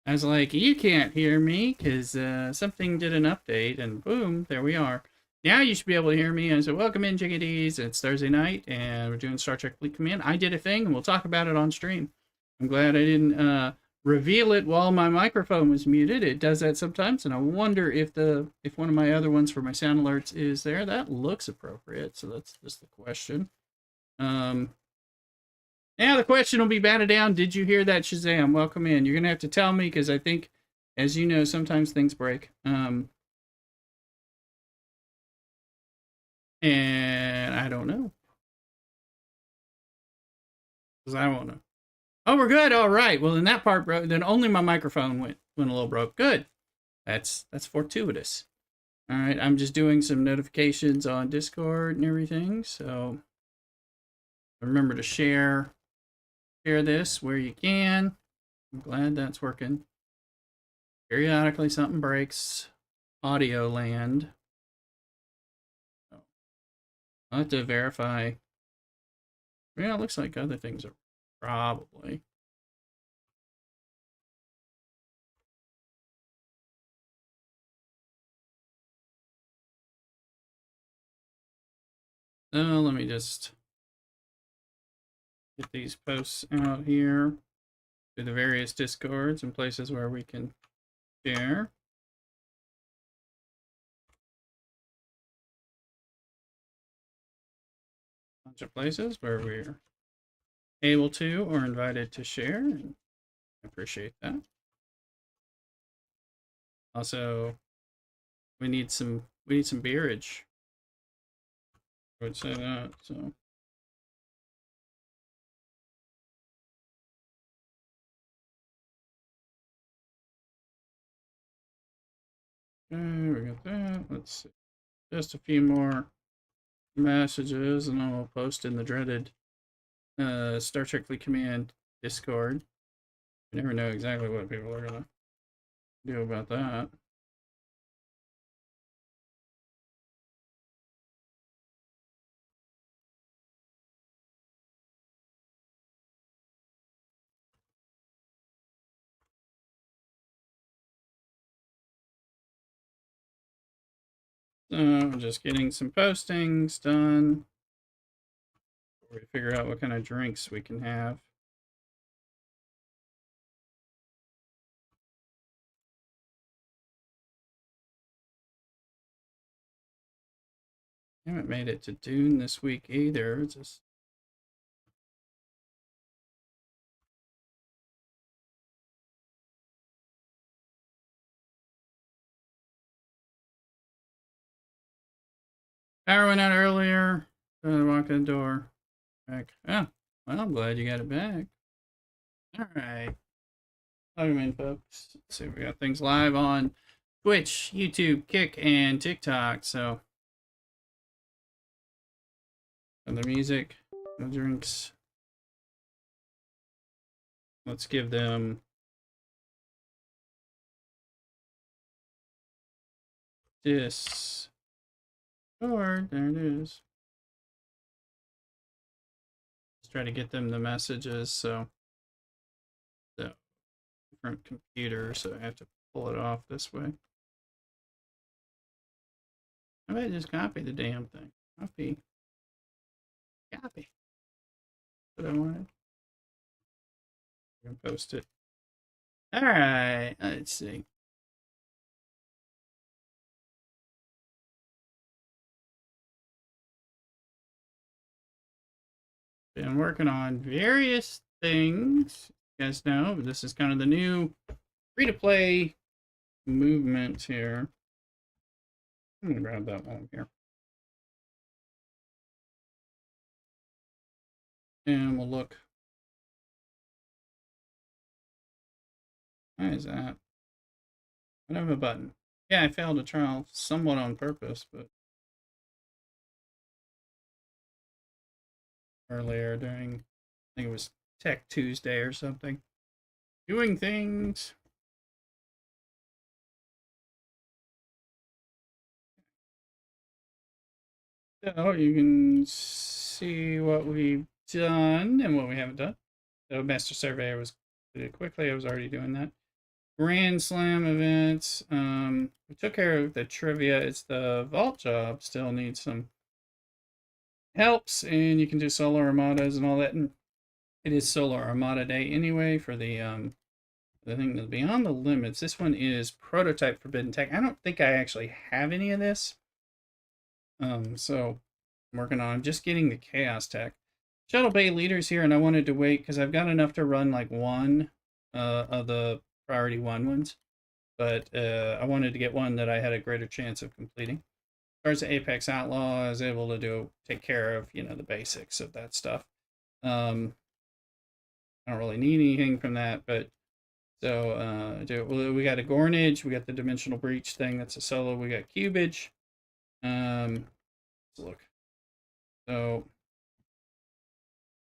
I was like, you can't hear me because something did an update, and boom, there we are. Now you should be able to hear me. And I said, welcome in, Jiggities. It's Thursday night, and we're doing Star Trek Fleet Command. I did a thing, and we'll talk about it on stream. I'm glad I didn't reveal it while my microphone was muted. It does that sometimes, and I wonder if one of my other ones for my sound alerts is there. That looks appropriate, so that's just the question. Now the question will be batted down. Did you hear that, Shazam? Welcome in. You're gonna have to tell me because I think, as you know, sometimes things break. And I don't know because I won't know. Oh, we're good. All right. Well, then that part broke. Then only my microphone went a little broke. Good. That's fortuitous. All right. I'm just doing some notifications on Discord and everything. So remember to share this where you can. I'm glad that's working. Periodically something breaks. Audio land. I'll have to verify. Yeah, it looks like other things are probably. So let me just get these posts out here to the various Discords and places where we can share. A bunch of places where we're able to or invited to share. And I appreciate that. Also, we need some beerage. I would say that. So okay, we got that. Let's see. Just a few more messages, and then we'll post in the dreaded Star Trek Fleet Command Discord. You never know exactly what people are gonna do about that. So just getting some postings done. We figure out what kind of drinks we can have. I haven't made it to Dune this week either. It's just power went out earlier. Walk in the door. Back. Oh, well, I'm glad you got it back. All right. Welcome in, folks. Let's see, we got things live on Twitch, YouTube, Kick, and TikTok. So, the music, the drinks. Let's give them this. Or there it is. Let's try to get them the messages. So, different computer, so I have to pull it off this way. How about I just copy the damn thing? Copy. Copy. That's what I wanted. I'm gonna post it. All right. Let's see. Been working on various things. You guys know, but this is kind of the new free-to-play movement here. I'm gonna grab that one here. And we'll look. Why is that? I don't have a button. Yeah, I failed a trial somewhat on purpose, but earlier during, I think it was Tech Tuesday or something. Doing things. So you can see what we've done and what we haven't done. So Master Surveyor was did it quickly. I was already doing that. Grand Slam events. We took care of the trivia. It's the vault job. Still needs some helps, and you can do Solar Armadas and all that. And it is Solar Armada Day anyway for the thing that's Beyond the Limits. This one is Prototype Forbidden Tech. I don't think I actually have any of this. So I'm working on just getting the Chaos Tech. Shuttle Bay Leaders here, and I wanted to wait because I've got enough to run like one of the Priority 1 ones. But I wanted to get one that I had a greater chance of completing. As far as the Apex Outlaw, I was able to take care of, the basics of that stuff. I don't really need anything from that, but so we got a Gornage, we got the Dimensional Breach thing, that's a solo, we got Cubage. Let's look. So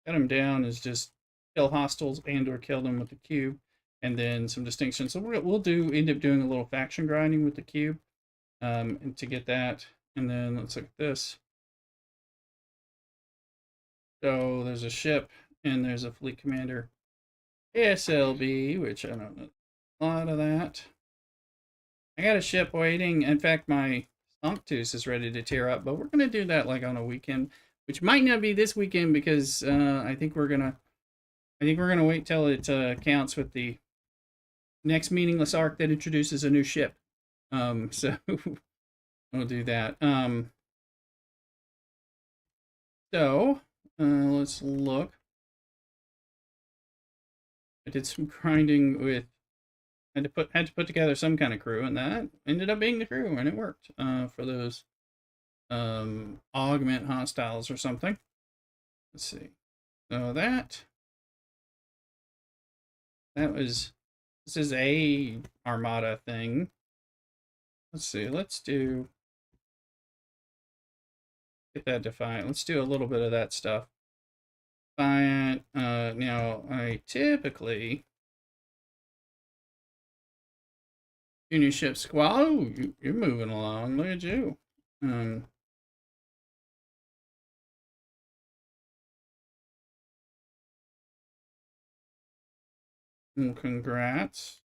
cut them down is just kill hostiles and or kill them with the cube, and then some distinction. So we'll end up doing a little faction grinding with the cube, and to get that. And then let's look at this. So there's a ship and there's a fleet commander, ASLB, which I don't know a lot of that. I got a ship waiting. In fact, my Sanctus is ready to tear up, but we're gonna do that like on a weekend, which might not be this weekend because I think we're gonna wait till it counts with the next meaningless arc that introduces a new ship. So we'll do that. So let's look. I did some grinding with had to put together some kind of crew, and that ended up being the crew, and it worked for those augment hostiles or something. Let's see. So that was this is a armada thing. Let's see. Let's do get that defiant. Let's do a little bit of that stuff. Defiant. Now I typically junior ship squad. Oh, you're moving along. Look at you. Well, congrats.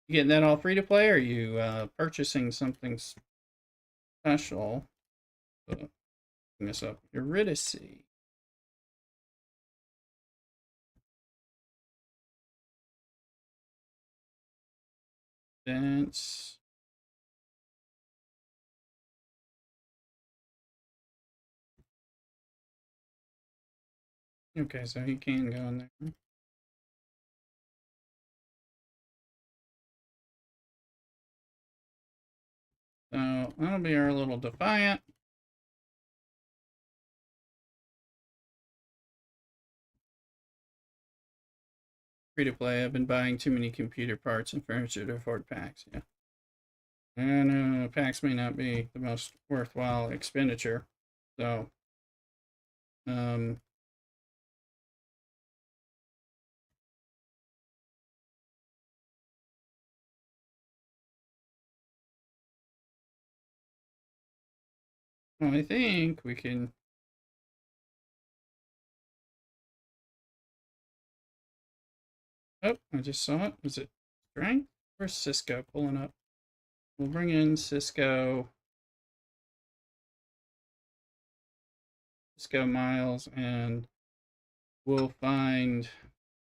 You getting that all free to play, or are you purchasing something special? Bring this up. Eurydice. Dance. Okay, so he can go in there. So that'll be our little Defiant. Free to play. I've been buying too many computer parts and furniture to afford packs. Yeah. And packs may not be the most worthwhile expenditure. So, I think we can. Oh, I just saw it. Was it strength? Where's Cisco pulling up? We'll bring in Cisco Miles, and we'll find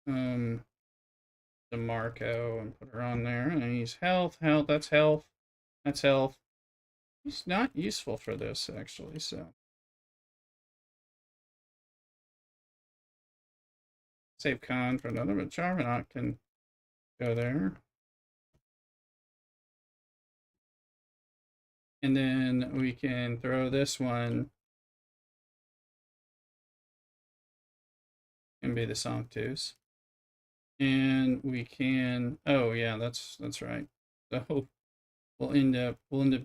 DeMarco and put her on there. And he's health. That's health. That's health. He's not useful for this actually. So save con for another, but Charmanaut can go there. And then we can throw this one and be the Sanctus. And we can, oh yeah, that's right. So we'll end up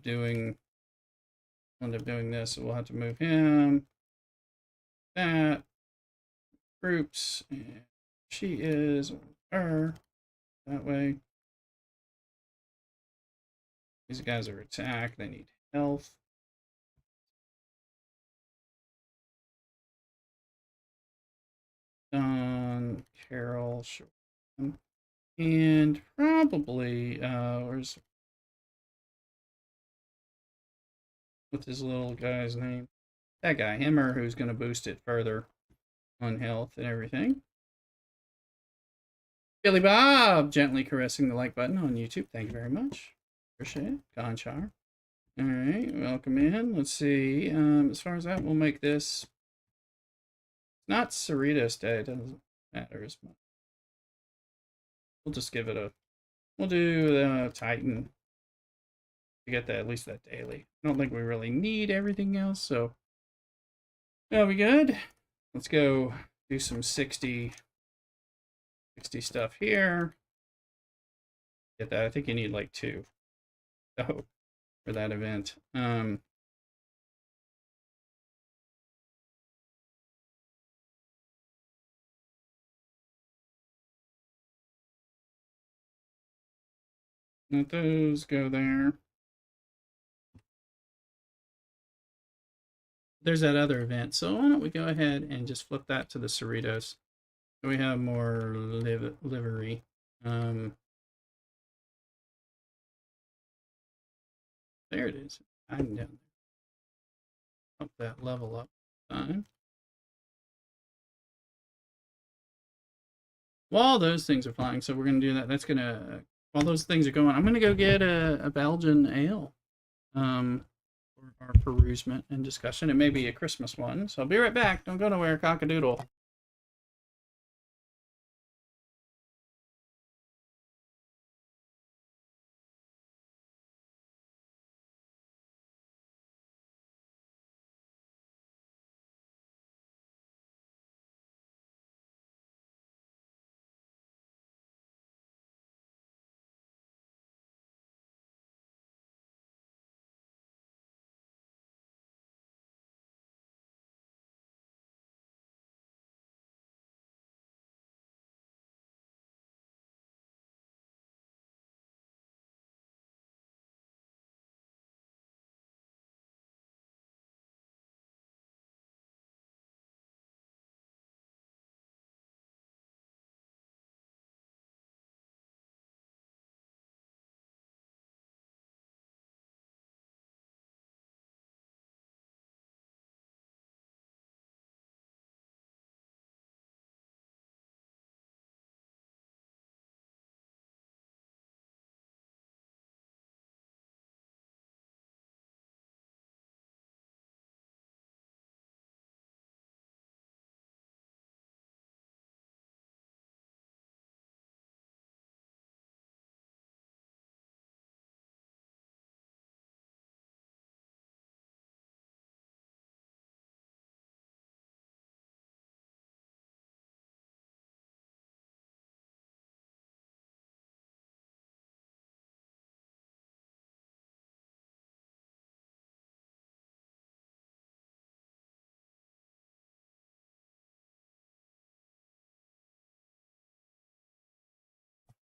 doing this. So we'll have to move him, that, groups, and she is her that way. These guys are attack, they need health. Don, Carol, sure. And probably, what's his little guy's name? That guy, Himmer, who's going to boost it further on health and everything. Billy Bob, gently caressing the like button on YouTube. Thank you very much. Appreciate it. Gonchar. All right, welcome in. Let's see. As far as that, we'll make this not Cerritos Day. It doesn't matter as much. We'll just give it a. We'll do Titan to get that, at least that daily. I don't think we really need everything else, so that'll be good. Let's go do some 60 stuff here. Get that. I think you need like 2. Oh, for that event. Let those go there. There's that other event. So why don't we go ahead and just flip that to the Cerritos. So we have more livery. There it is. I'm down there. Up that level up time. While those things are flying, so we're going to do that. That's going to, while those things are going, I'm going to go get a Belgian ale for our perusement and discussion. It may be a Christmas one, so I'll be right back. Don't go nowhere, cockadoodle.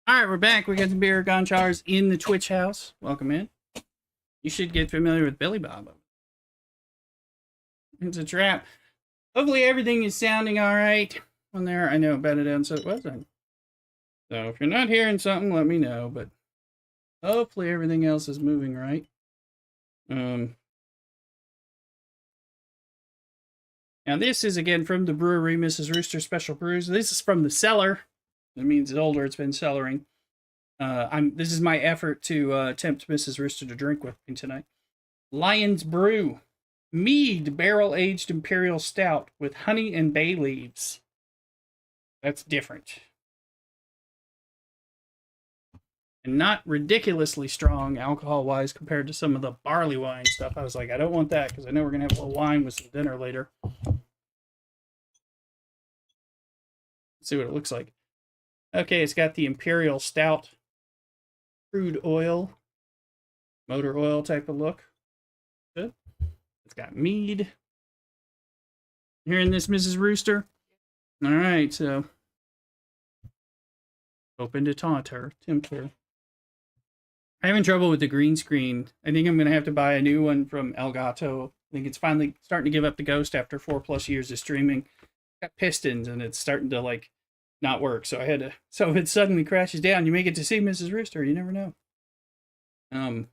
All right, we're back. We got some beer Gonchars in the Twitch house. Welcome in. You should get familiar with Billy Bob. It's a trap. Hopefully everything is sounding all right on there. I know about it and so it wasn't. So if you're not hearing something, let me know. But hopefully everything else is moving right. Now this is again from the brewery, Mrs. Rooster Special Brews. This is from the cellar. It means it's older. It's been cellaring. This is my effort to tempt Mrs. Rooster to drink with me tonight. Lion's Brew, mead barrel-aged imperial stout with honey and bay leaves. That's different. And not ridiculously strong alcohol-wise compared to some of the barley wine stuff. I was like, I don't want that because I know we're going to have a little wine with some dinner later. Let's see what it looks like. Okay, it's got the imperial stout, crude oil, motor oil type of look. Good. It's got mead. Hearing this, Mrs. Rooster? All right, so open to tempt her. I'm having trouble with the green screen. I think I'm going to have to buy a new one from Elgato. I think it's finally starting to give up the ghost after 4+ years of streaming. Got pistons, and it's starting to like not work. So I had to. So if it suddenly crashes down, you may get to see Mrs. Rooster. You never know. And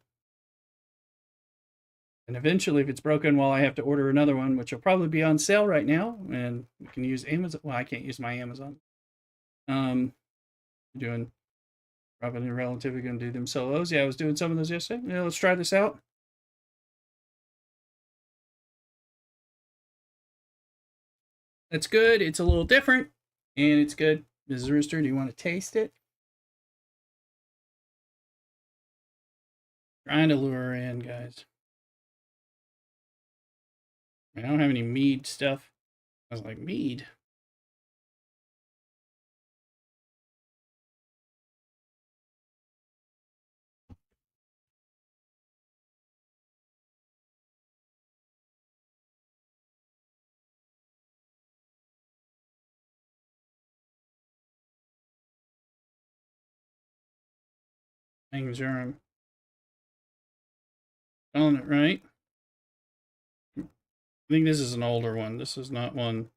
eventually, if it's broken, well, I have to order another one, which will probably be on sale right now, and we can use Amazon. Well, I can't use my Amazon. Doing probably relatively going to do them solos. Yeah, I was doing some of those yesterday. Yeah, let's try this out. That's good. It's a little different, and it's good. Mrs. Rooster, do you want to taste it? Trying to lure her in, guys. I don't have any mead stuff. I was like, mead? Things are, I'm spelling it right. I think this is an older one. This is not one.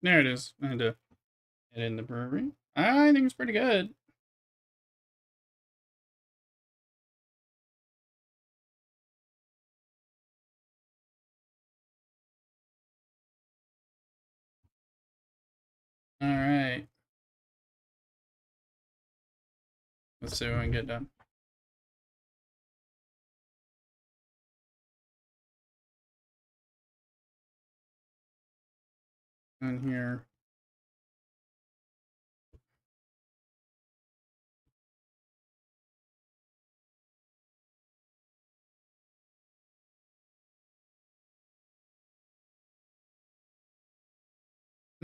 There it is. I had to get in the brewery. I think it's pretty good. All right. Let's see what I can get done. In here.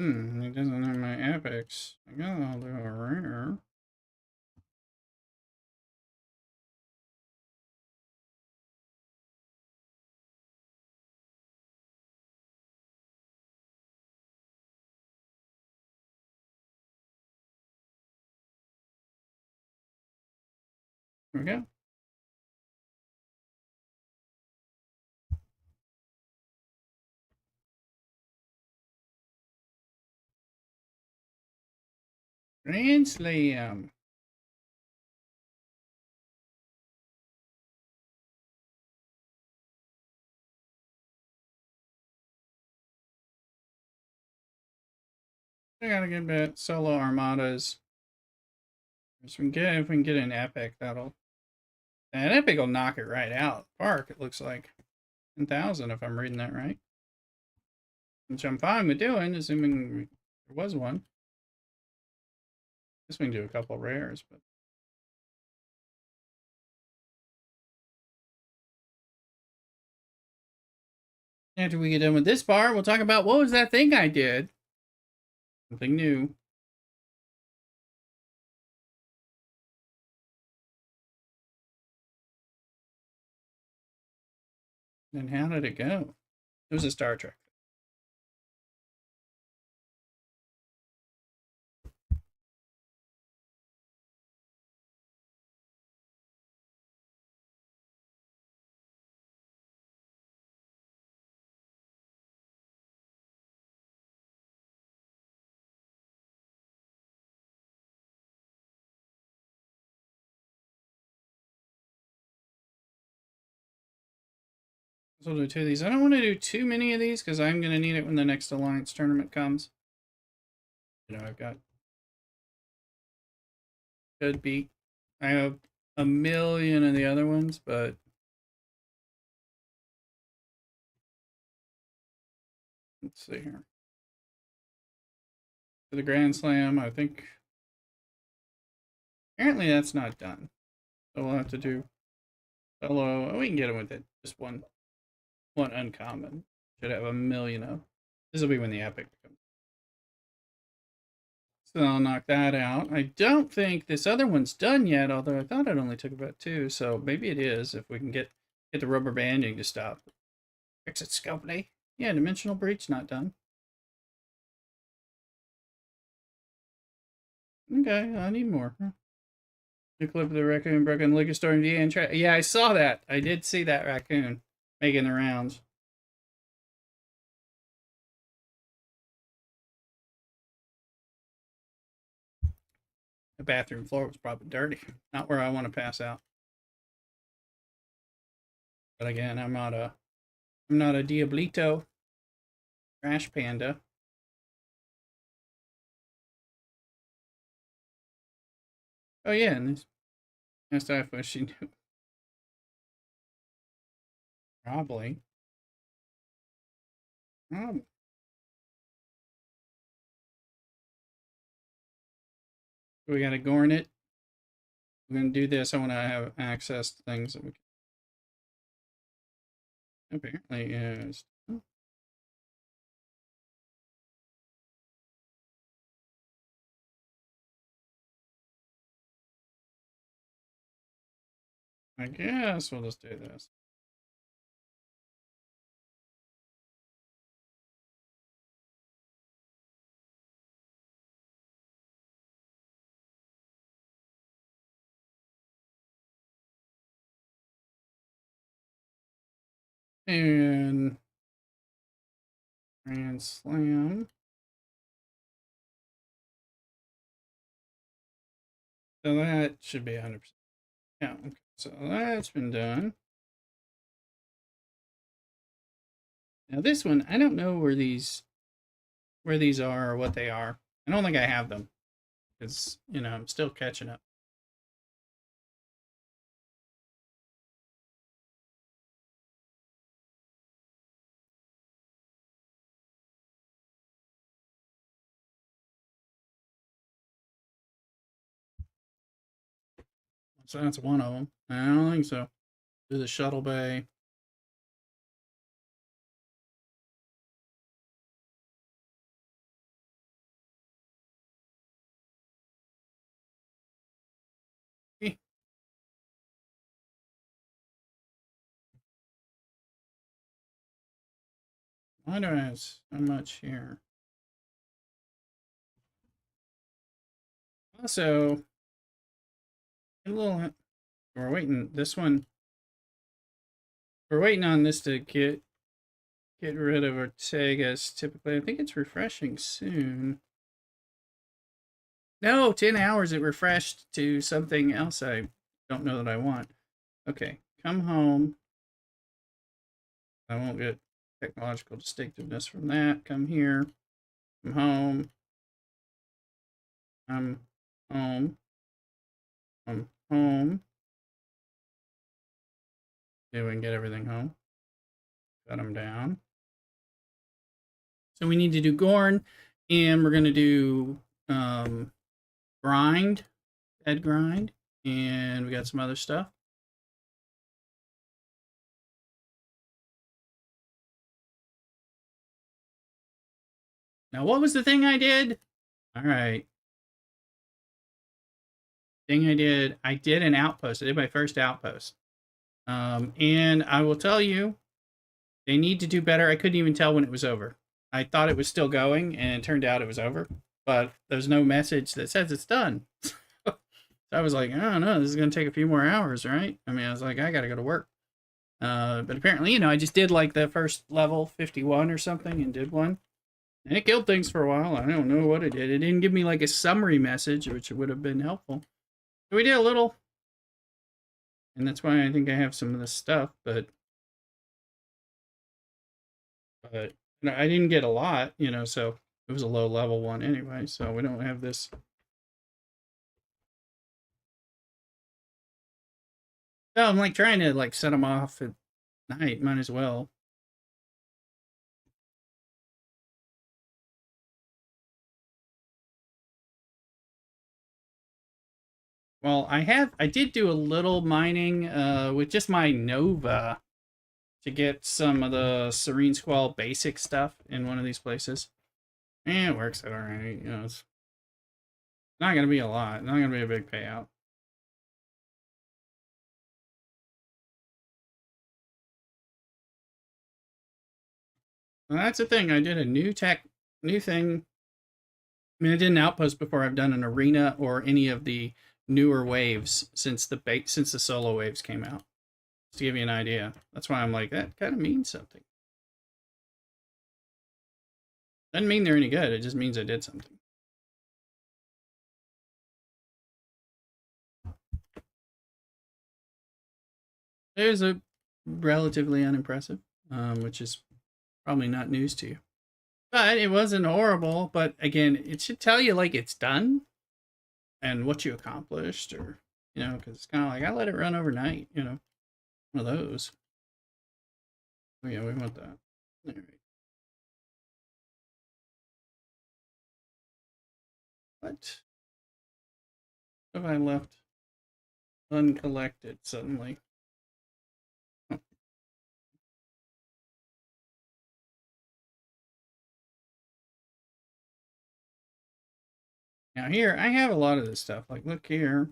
It doesn't have my epics. I guess I'll do a rare. Here we go. Grand Slam. I got a good bit. Solo Armadas. If we can get an epic, that'll. That epic will knock it right out. Park, it looks like 10,000 if I'm reading that right. Which I'm fine with doing, assuming there was one. Guess we can do a couple rares, but. After we get done with this part, we'll talk about what was that thing I did. Something new. And how did it go? It was a Star Trek. So I'll do two of these. I don't want to do too many of these because I'm going to need it when the next Alliance tournament comes. You know, I've got. Could be. I have a million of the other ones, but. Let's see here. For the Grand Slam, I think. Apparently that's not done. So we'll have to do solo. We can get them with it. Just one uncommon. Should have a million of. This will be when the epic comes. So I'll knock that out. I don't think this other one's done yet, although I thought it only took about 2, so maybe it is if we can get the rubber banding to stop. Fix it, Scopely. Yeah, Dimensional Breach not done. Okay, I need more. The clip of the raccoon broke in the liquor store in VA and yeah, I saw that. I did see that raccoon making the rounds. The bathroom floor was probably dirty. Not where I want to pass out. But again, I'm not a Diablito trash panda. Oh yeah, and this stuff was she knew. Probably. Um, we gotta gorn it. We're gonna do this. I want to have access to things that we can apparently is. I guess we'll just do this. And Grand Slam. So that should be 100%. Yeah, okay. So that's been done. Now this one, I don't know where these are or what they are. I don't think I have them because I'm still catching up. So that's one of them. I don't think so. Do the shuttle bay. Eh, why do I have so much here? Also, a little. We're waiting. This one. We're waiting on this to get rid of Ortega's. Typically, I think it's refreshing soon. No, 10 hours it refreshed to something else I don't know that I want. Okay, come home. I won't get technological distinctiveness from that. Come here. I'm home. I'm home. I'm home. See if we can get everything home. Cut them down. So we need to do Gorn, and we're going to do grind, head grind, and we got some other stuff. Now, what was the thing I did? All right. Thing I did an outpost. I did my first outpost. And I will tell you, they need to do better. I couldn't even tell when it was over. I thought it was still going, and it turned out it was over. But there's no message that says it's done. So I was like, I don't know, this is going to take a few more hours, right? I mean, I was like, I got to go to work. But apparently, I just did like the first level 51 or something and did one. And it killed things for a while. I don't know what it did. It didn't give me like a summary message, which would have been helpful. So we did a little. And that's why I think I have some of this stuff, but I didn't get a lot, so it was a low level one anyway, so we don't have this. No, I'm like trying to like set them off at night. Might as well. Well, I did do a little mining with just my Nova to get some of the Serene Squall basic stuff in one of these places. And it works out alright. It's not gonna be a lot. Not gonna be a big payout. And that's the thing. I did a new thing I mean, I did an outpost before. I've done an arena or any of the newer waves since the solo waves came out. Just to give you an idea. That's why I'm like, that kind of means something. Doesn't mean they're any good. It just means I did something. It was a relatively unimpressive, which is probably not news to you. But it wasn't horrible. But again, it should tell you like it's done and what you accomplished, or because it's kind of like I let it run overnight. One of those. Oh yeah, we want that. All right. What have I left uncollected suddenly? Oh. Now here, I have a lot of this stuff. Like, look here.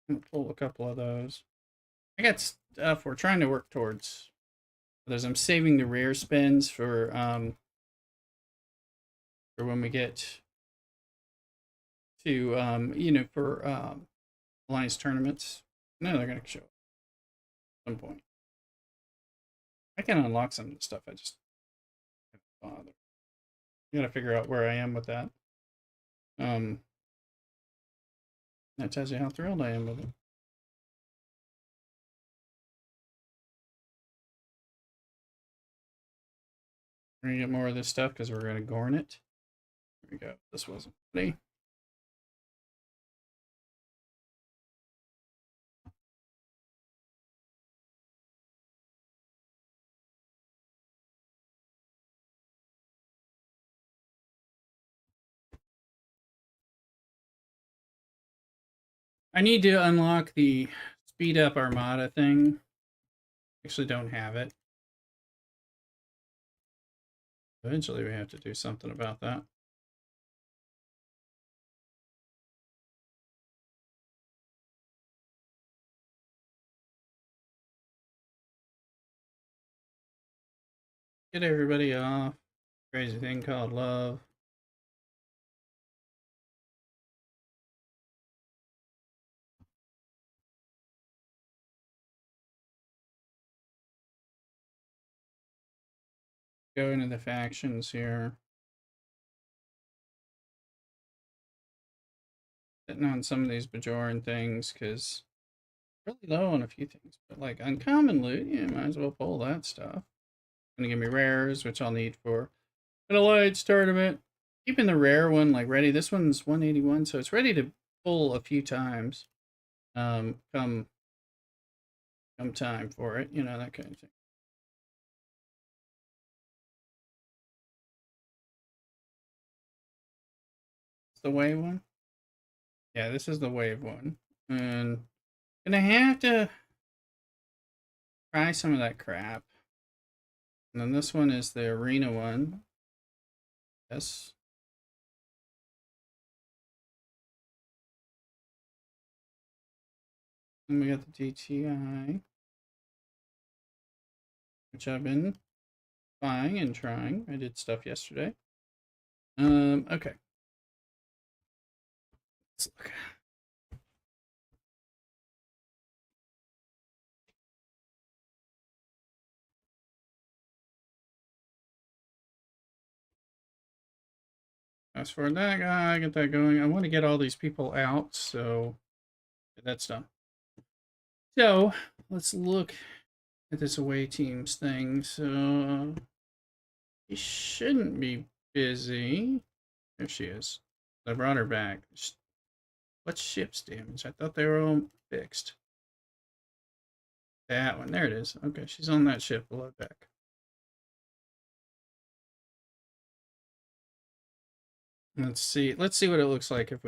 I'm gonna pull a couple of those. I got stuff we're trying to work towards. I'm saving the rare spins for when we get to for alliance tournaments. No, they're gonna show at some point. I can unlock some of the stuff. I just don't bother. I gotta figure out where I am with that. That tells you how thrilled I am with it. We're gonna get more of this stuff because we're gonna gorn it. Here we go. This wasn't ready. I need to unlock the speed up armada thing. Actually, don't have it. Eventually, we have to do something about that. Get everybody off. Crazy thing called love. Go into the factions here. Sitting on some of these Bajoran things because really low on a few things. But like uncommon loot, yeah, might as well pull that stuff. Gonna give me rares, which I'll need for an alliance tournament. Keeping the rare one like ready. This one's 181, so it's ready to pull a few times. Come time for it, that kind of thing. It's the wave one. Yeah, this is the wave one, and gonna have to try some of that crap. And then this one is the arena one. Yes. And we got the DTI, which I've been buying and trying. I did stuff yesterday. Okay. Let's look. As for that guy, get that going. I want to get all these people out, so that's done. So let's look at this away teams thing. So he shouldn't be busy. There she is. I brought her back. What ship's damage? I thought they were all fixed. That one. There it is. Okay, she's on that ship below deck. Let's see. Let's see what it looks like if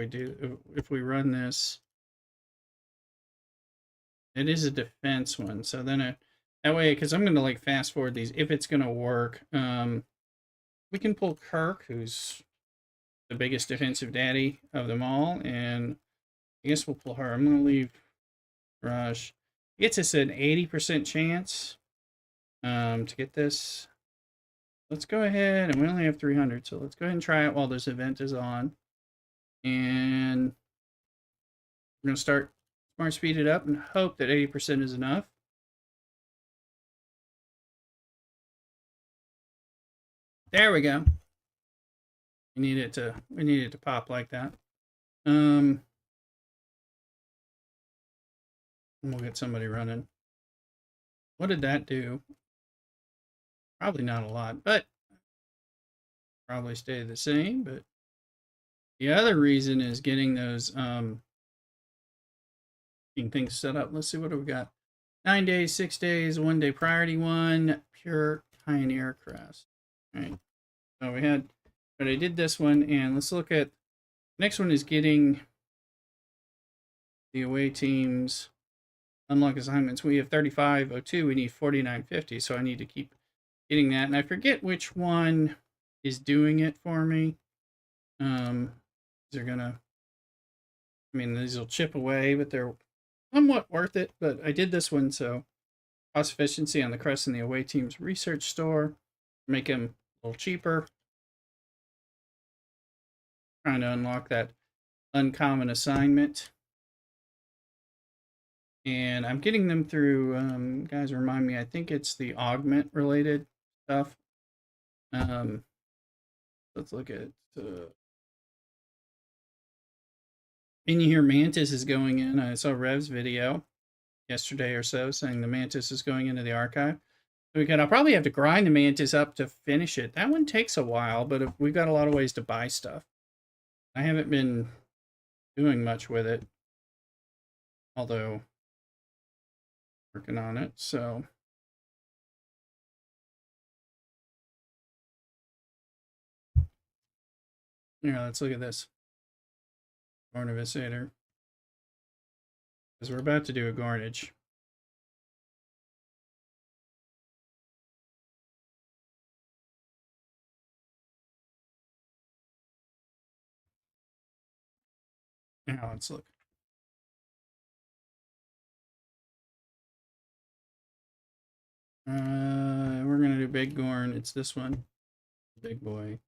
we run this. It is a defense one, so then that way, because I'm gonna like fast forward these if it's gonna work. We can pull Kirk, who's the biggest defensive daddy of them all, and I guess we'll pull her. I'm gonna leave Rush. It's us an 80% chance To get this, let's go ahead, and we only have 300, so let's go ahead and try it while this event is on. And we're going to start smart speed it up and hope that 80% is enough. There we go. We need it to pop like that. And we'll get somebody running. What did that do? Probably not a lot, but probably stay the same. But the other reason is getting those getting things set up. Let's see, what do we got? 9 days, 6 days, 1 day priority one, pure Pioneer crest. All right. So we had, but I did this one, and let's look at next one is getting the away teams unlock assignments. We have 3502. We need 4950. So I need to keep getting that, and I forget which one is doing it for me. These are gonna, I mean, these will chip away, but they're somewhat worth it. But I did this one, so cost efficiency on the crest and the away team's research store, make them a little cheaper. Trying to unlock that uncommon assignment. And I'm getting them through, guys, remind me, I think it's the augment related stuff. Let's look at, and you hear Mantis is going in. I saw Rev's video yesterday or so saying the Mantis is going into the archive. So I'll probably have to grind the Mantis up to finish it. That one takes a while, but we've got a lot of ways to buy stuff. I haven't been doing much with it, although working on it. So yeah, let's look at this Gornivisator, because we're about to do a Gornage. Now let's look. We're gonna do Big Gorn. It's this one, big boy.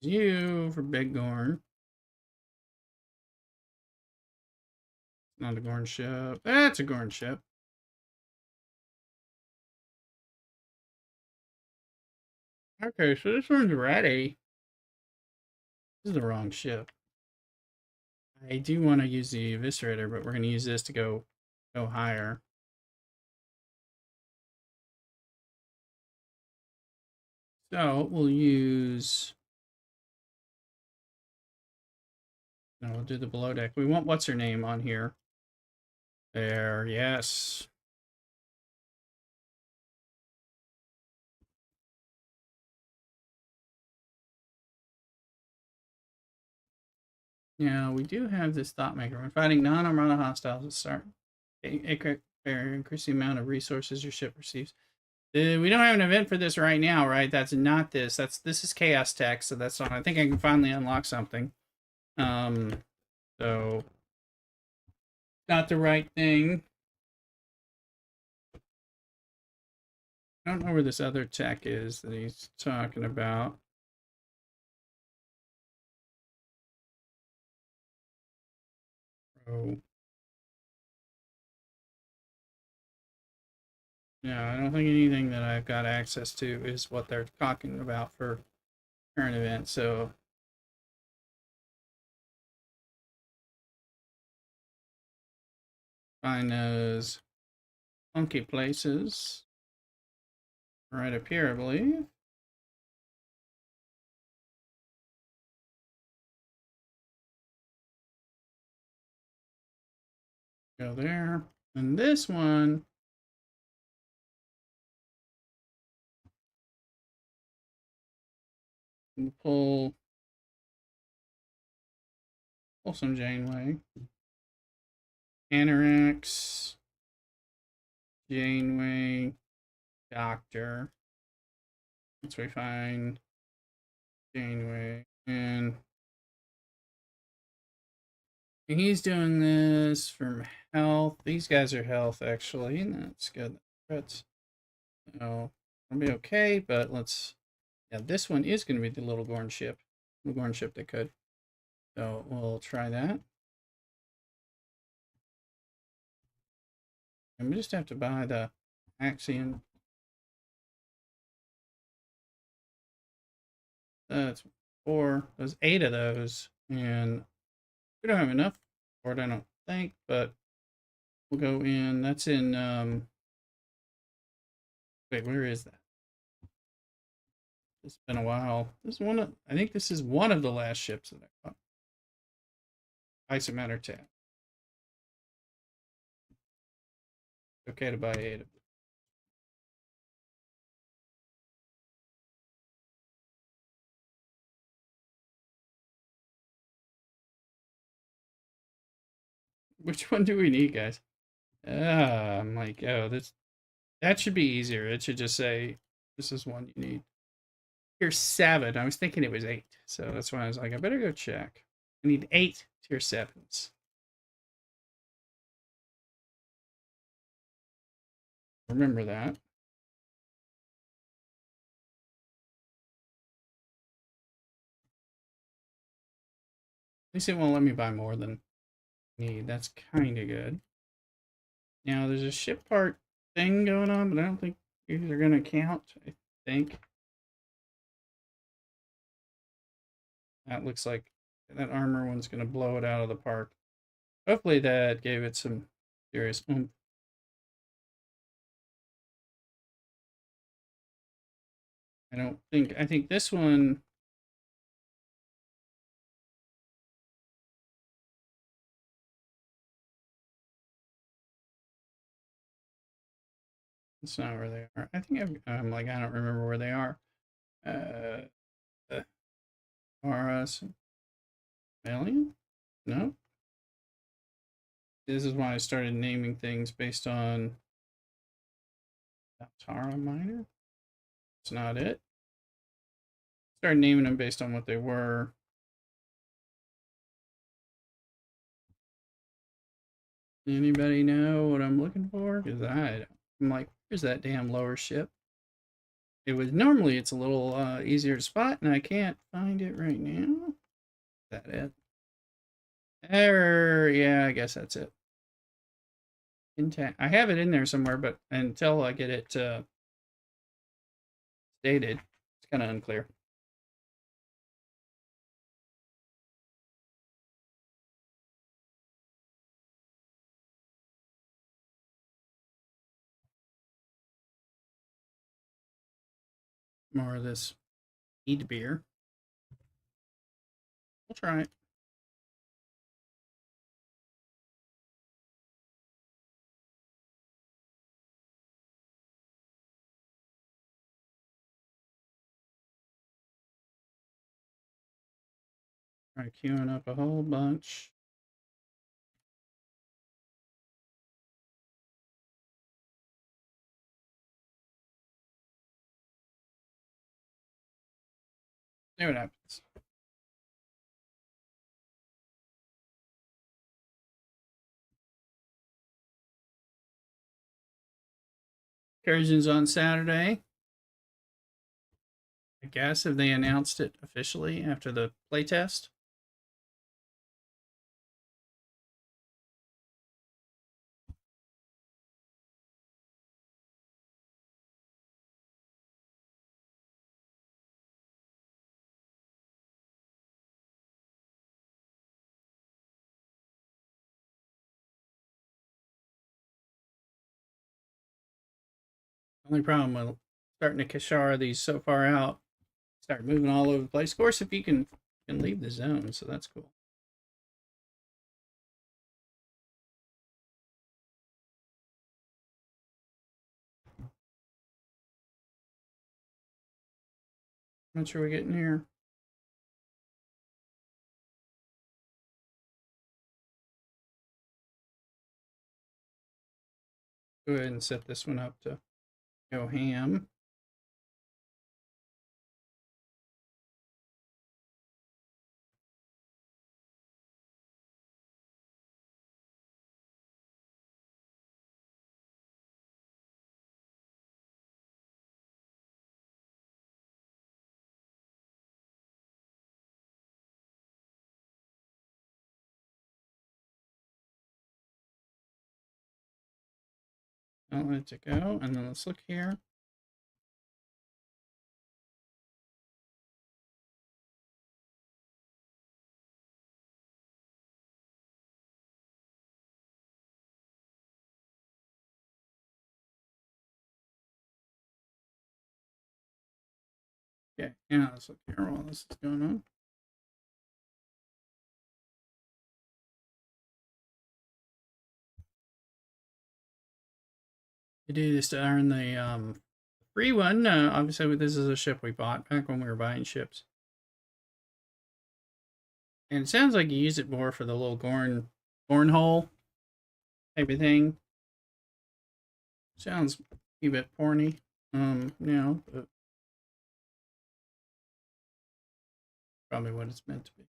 You for Big Gorn. Not a Gorn ship. That's a Gorn ship. Okay, so this one's ready. This is the wrong ship. I do want to use the Eviscerator, but we're going to use this to go higher. So we'll use. No, we'll do the below deck. We want what's her name on here. There, yes. Now we do have this thought maker. When fighting non-Armada hostiles at start, increase the amount of resources your ship receives. We don't have an event for this right now, right? That's not this. This is Chaos Tech, so that's not. I think I can finally unlock something. So not the right thing. I don't know where this other tech is that he's talking about. Oh. Yeah, I don't think anything that I've got access to is what they're talking about for current events. So find those funky places right up here, I believe. Go there. And this one, we'll pull some Janeway. Anorax, Janeway, Doctor. Once we find Janeway, and He's doing this from health. These guys are health, actually. That's good. That's, so, it'll be okay, but let's... Yeah, this one is going to be the little Gorn ship. The Gorn ship that could. So we'll try that. And we just have to buy the Axion. That's 4. There's 8 of those. And we don't have enough for it, I don't think, but we'll go in. That's in, wait, where is that? It's been a while. This is one of, I think this is one of the last ships that I bought. Isomatter tab. Okay to buy 8 of them. Which one do we need, guys? I'm like, oh, that should be easier. It should just say, this is one you need. Tier 7. I was thinking it was 8. So that's why I was like, I better go check. I need 8 tier 7s. Remember that. At least it won't let me buy more than I need. That's kind of good. Now, there's a ship part thing going on, but I don't think these are going to count, I think. That looks like that armor one's going to blow it out of the park. Hopefully that gave it some serious oomph. I think this one... It's not where they are. I think I'm like, I don't remember where they are. Taurus. Alien? No? This is why I started naming things based on Tara Minor. It's not it. Started naming them based on what they were. Anybody know what I'm looking for? Because I'm like, where's that damn lower ship? It was normally it's a little easier to spot, and I can't find it right now. Is that it? Error. Yeah, I guess that's it. Intact. I have it in there somewhere, but until I get it stated, it's kind of unclear. More of this mead beer. We'll try it. Try queuing up a whole bunch. See what happens. Excursions on Saturday. I guess if they announced it officially after the playtest. Only problem with starting to Kashara these so far out, start moving all over the place. Of course, if you can leave the zone, so that's cool. How much are we getting here? Go ahead and set this one up to go ham. I'll let it go, and then let's look here. Okay, now let's look here while this is going on. You do this to earn the free one. Obviously, this is a ship we bought back when we were buying ships. And it sounds like you use it more for the little cornhole type of thing. Sounds a bit porny, but probably what it's meant to be.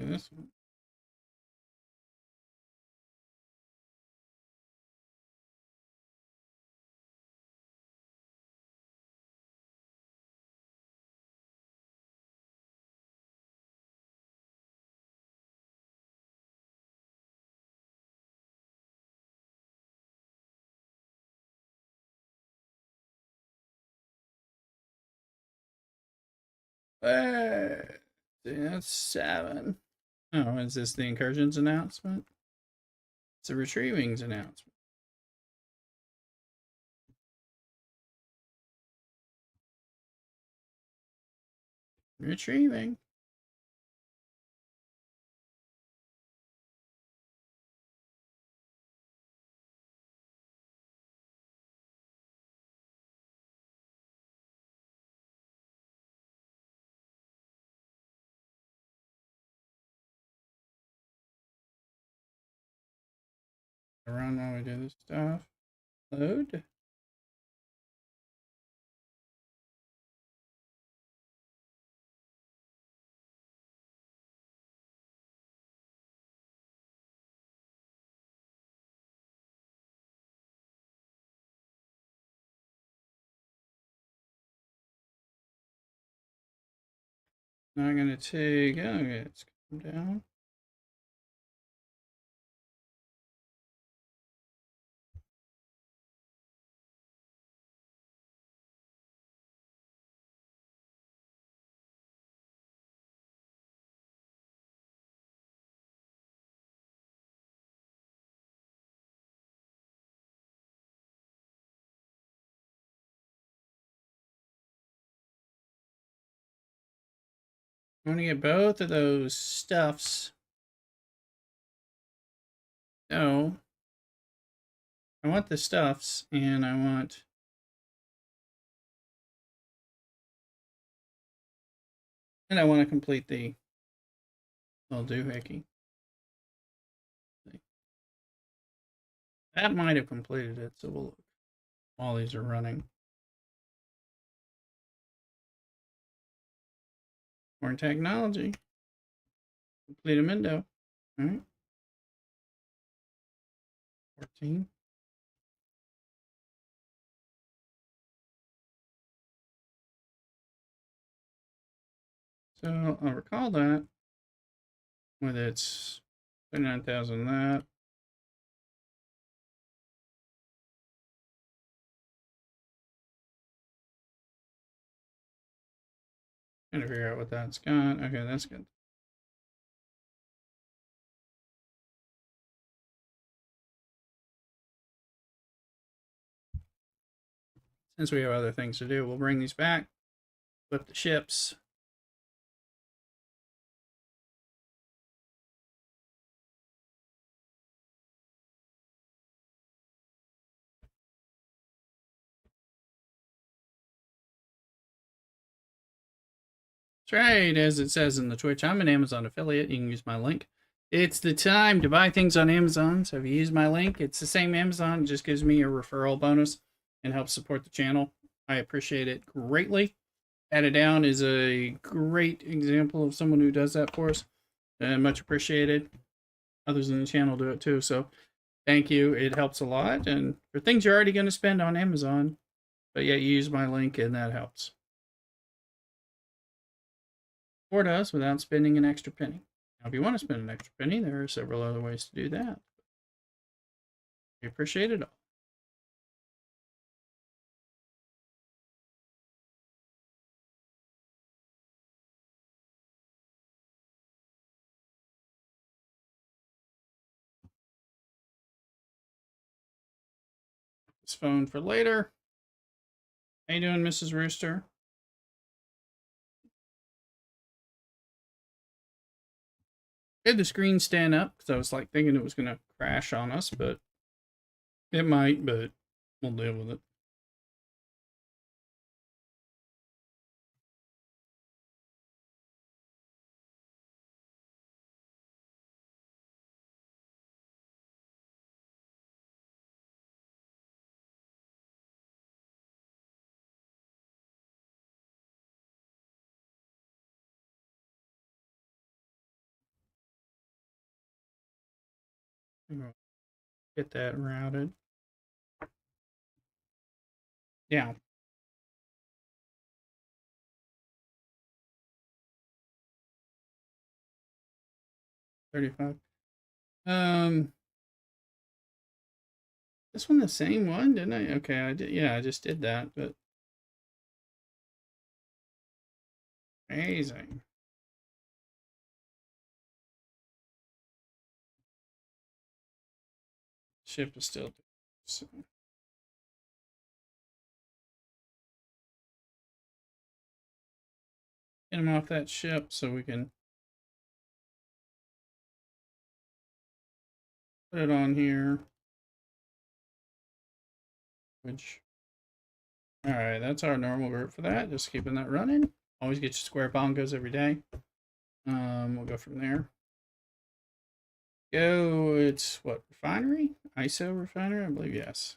Okay, this one. That's 7. Oh, is this the incursions announcement? It's a retrievings announcement. Retrieving. Run while we do this stuff. Load. Now I'm gonna take. Okay, let's come down. I want to get both of those stuffs. So I want the stuffs, and I want. And I want to complete the little doohickey. That might have completed it, so we'll look while these are running. More technology. Complete a window. All right. 14. So I'll recall that with its 29,000 that. Trying to figure out what that's got. Okay, that's good. Since we have other things to do, we'll bring these back, flip the ships. That's right, as it says in the Twitch, I'm an Amazon affiliate. You can use my link. It's the time to buy things on Amazon. So if you use my link, it's the same Amazon. It just gives me a referral bonus and helps support the channel. I appreciate it greatly. Added Down is a great example of someone who does that for us. Much appreciated. Others in the channel do it too. So Thank you. It helps a lot. And for things you're already going to spend on Amazon, but yet you use my link and that helps. Support us without spending an extra penny. Now, if you want to spend an extra penny, there are several other ways to do that. We appreciate it all. This phone for later. How you doing, Mrs. Rooster? I had the screen stand up because I was like thinking it was going to crash on us, but it might, but we'll deal with it. Get that routed. Yeah. 35. This one the same one, didn't I? Okay, I did. Yeah, I just did that, but amazing. Ship is still. So. Get him off that ship so we can put it on here. Which, all right, that's our normal group for that. Just keeping that running. Always get your square bongos every day. We'll go from there. Go. It's what refinery? ISO refinery, I believe. Yes.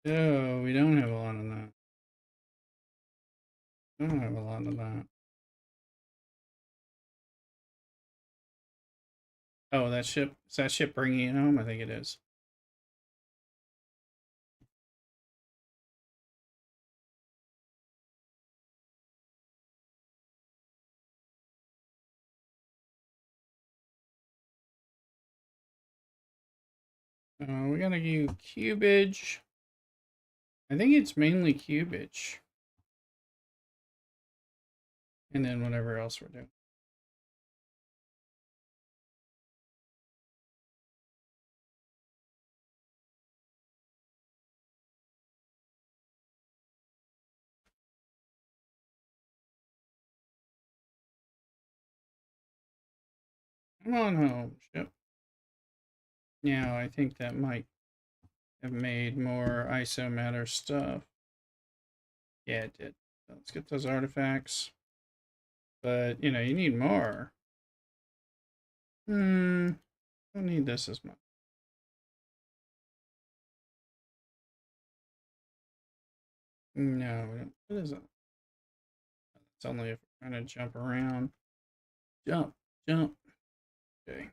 Oh, we don't have a lot of that. We don't have a lot of that. Oh, that ship. Is that ship bringing it home? I think it is. We gotta do cubage. I think it's mainly cubage. And then whatever else we're doing. Come on home, ship. Now, I think that might have made more ISO matter stuff. Yeah, it did. Let's get those artifacts. But, you know, you need more. Don't need this as much. No, we don't. What is it? It's only if we're trying to jump around. Jump, jump. Okay.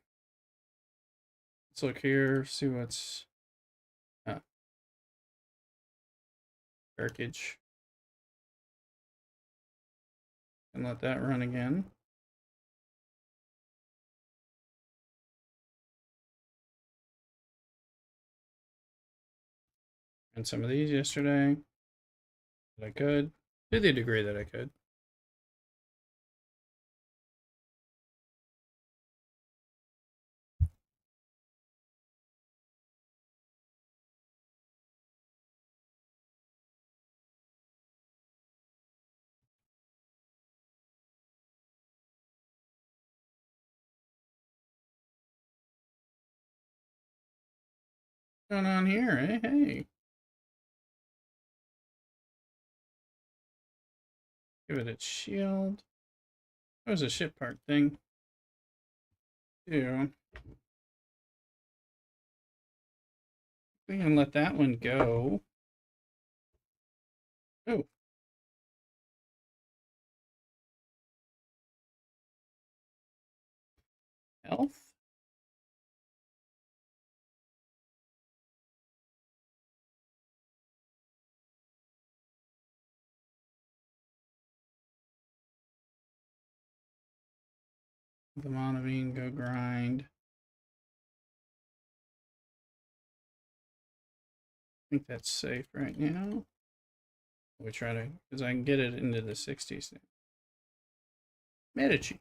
Let's look here, see what's package. And let that run again. And some of these yesterday that I could, to the degree that I could. What's going on here? Hey. Give it its shield. That was a ship part thing. Too. We can let that one go. Oh. Health. The Monavine, go grind. I think that's safe right now. We try to, because I can get it into the 60s. Medici.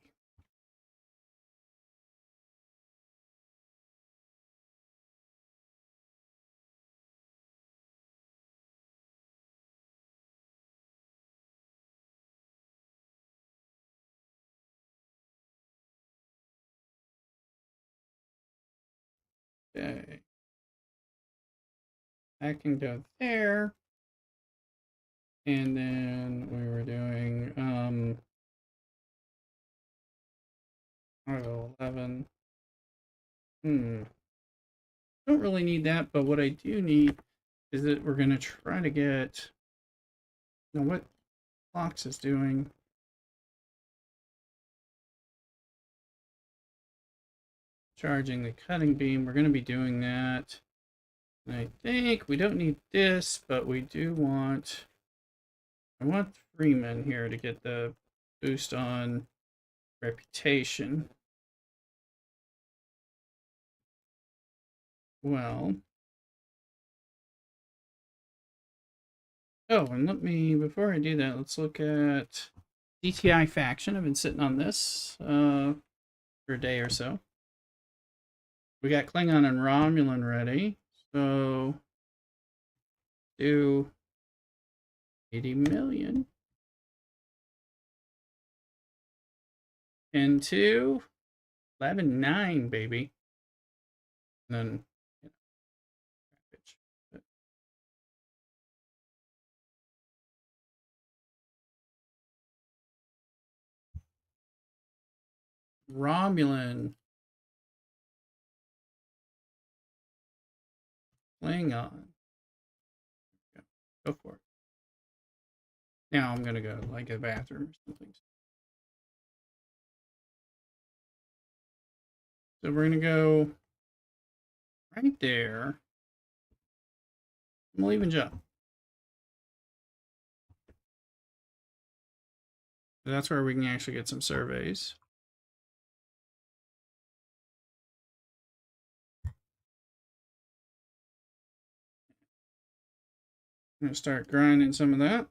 Okay. I can go there. And then we were doing Article 11. Don't really need that, but what I do need is that we're gonna try to get, you know, what Fox is doing. Charging the cutting beam, we're gonna be doing that. And I think we don't need this, but we do want, I want Freeman here to get the boost on reputation. Well, oh, and let me, before I do that, let's look at DTI faction. I've been sitting on this for a day or so. We got Klingon and Romulan ready, so do 80 million. Into 11.9, baby. And then, Romulan. Klingon. Go for it. Now I'm gonna go like a bathroom or something. So we're gonna go right there. I'm leaving jump. That's where we can actually get some surveys. I'm gonna start grinding some of that.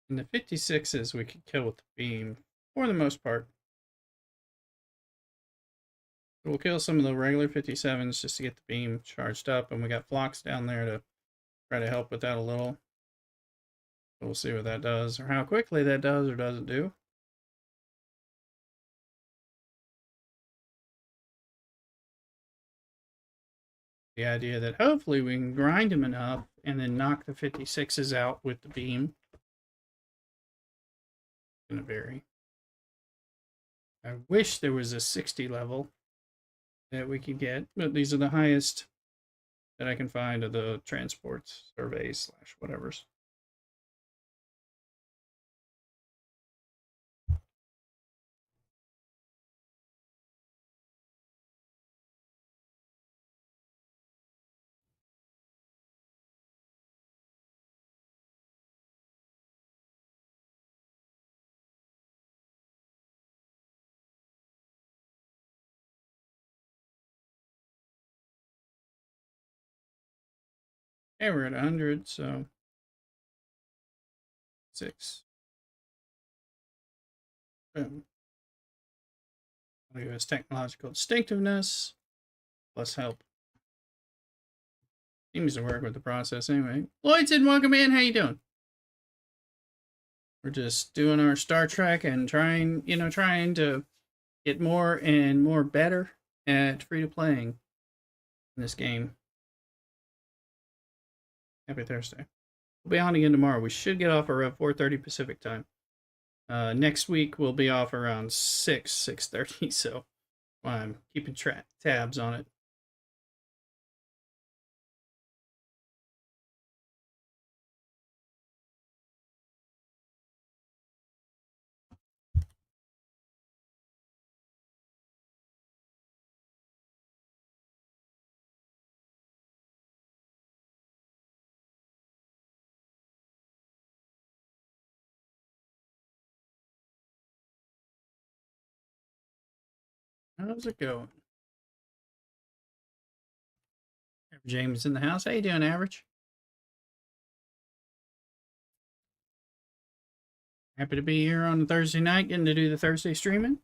And the 56s we could kill with the beam for the most part. So we'll kill some of the regular 57s just to get the beam charged up, and we got Phlox down there to try to help with that a little. So we'll see what that does, or how quickly that does or doesn't do. The idea that hopefully we can grind him enough and then knock the 56s out with the beam. It's gonna vary. I wish there was a 60 level that we could get, but these are the highest that I can find of the transport surveys / whatever's. Okay, we're at 100, so 6. Boom. I'll give us technological distinctiveness, plus help. Seems to work with the process anyway. Lloydson, welcome in. How you doing? We're just doing our Star Trek and trying to get more and more better at free-to-playing in this game. Happy Thursday. We'll be on again tomorrow. We should get off around 4:30 Pacific time. Next week we'll be off around 6:30. So I'm keeping tabs on it. How's it going? James in the house. How you doing, Average? Happy to be here on a Thursday night, getting to do the Thursday streaming.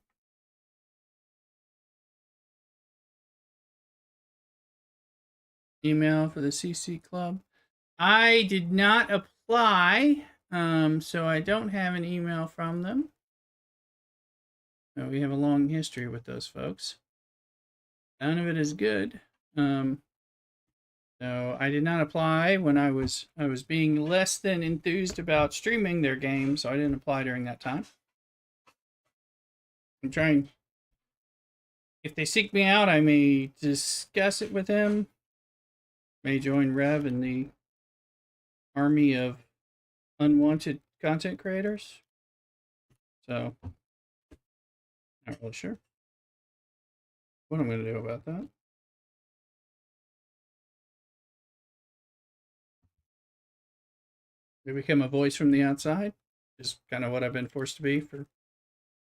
Email for the CC Club. I did not apply, so I don't have an email from them. We have a long history with those folks. None of it is good. So I did not apply when I was being less than enthused about streaming their game, so I didn't apply during that time. I'm trying. If they seek me out, I may discuss it with him. May join Rev in the army of unwanted content creators. So, not really sure what I'm going to do about that. They become a voice from the outside, is kind of what I've been forced to be for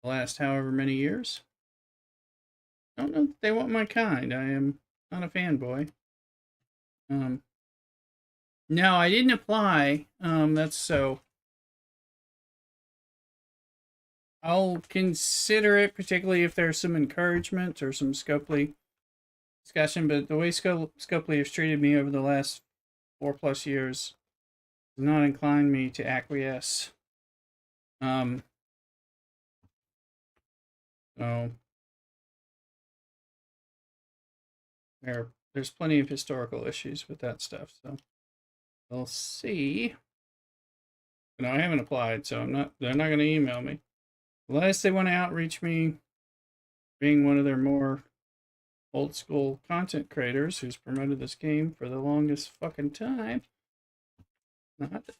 the last however many years. I don't know if they want my kind. I am not a fanboy. No, I didn't apply. That's so. I'll consider it, particularly if there's some encouragement or some Scopely discussion. But the way Scopely has treated me over the last 4+ years does not incline me to acquiesce. So there's plenty of historical issues with that stuff. So we'll see. No, I haven't applied, so they're not going to email me. Unless they want to outreach me, being one of their more old school content creators who's promoted this game for the longest fucking time.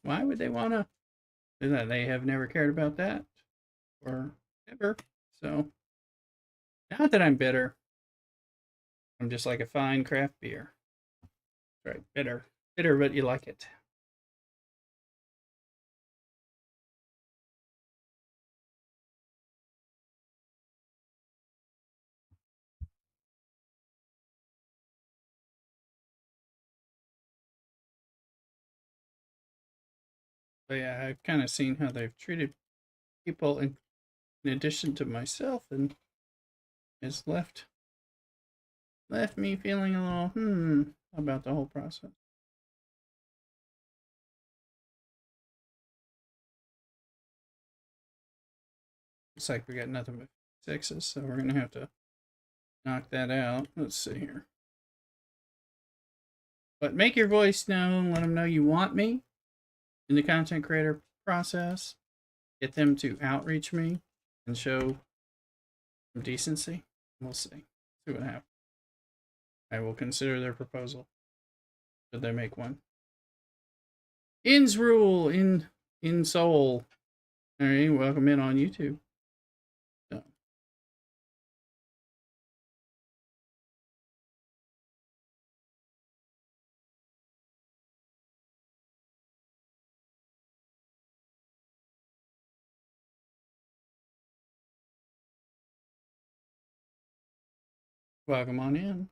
Why would they want to do that? They have never cared about that or ever. So, not that I'm bitter. I'm just like a fine craft beer. Right, bitter. Bitter, but you like it. But yeah, I've kind of seen how they've treated people in addition to myself, and it's left me feeling a little about the whole process. Looks like we got nothing but 6s, so we're gonna have to knock that out. Let's see here. But make your voice known. Let them know you want me in the content creator process. Get them to outreach me and show some decency. We'll see. See what happens. I will consider their proposal. Should they make one? In's Rule in Seoul. All right, welcome in on YouTube. So. Welcome on in.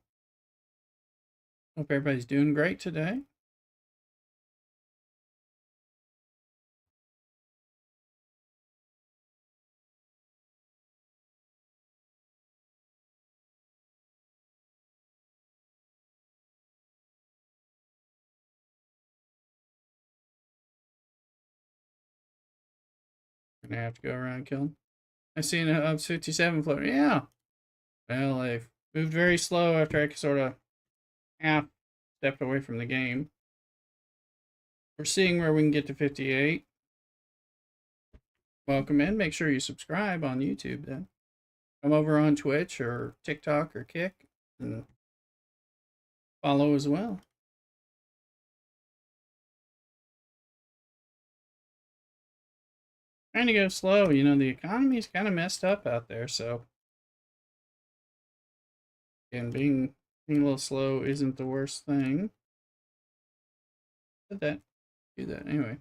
Hope everybody's doing great today. Gonna have to go around killing. I seen a 57 floating. Yeah. Well, they've moved very slow after I sort of half stepped away from the game We're seeing where we can get to 58. Welcome in. Make sure you subscribe on YouTube then. Come over on Twitch or TikTok or Kick and follow as well. Trying to go slow. You know, the economy's kind of messed up out there, so again, being a little slow isn't the worst thing. Did that? Do that anyway.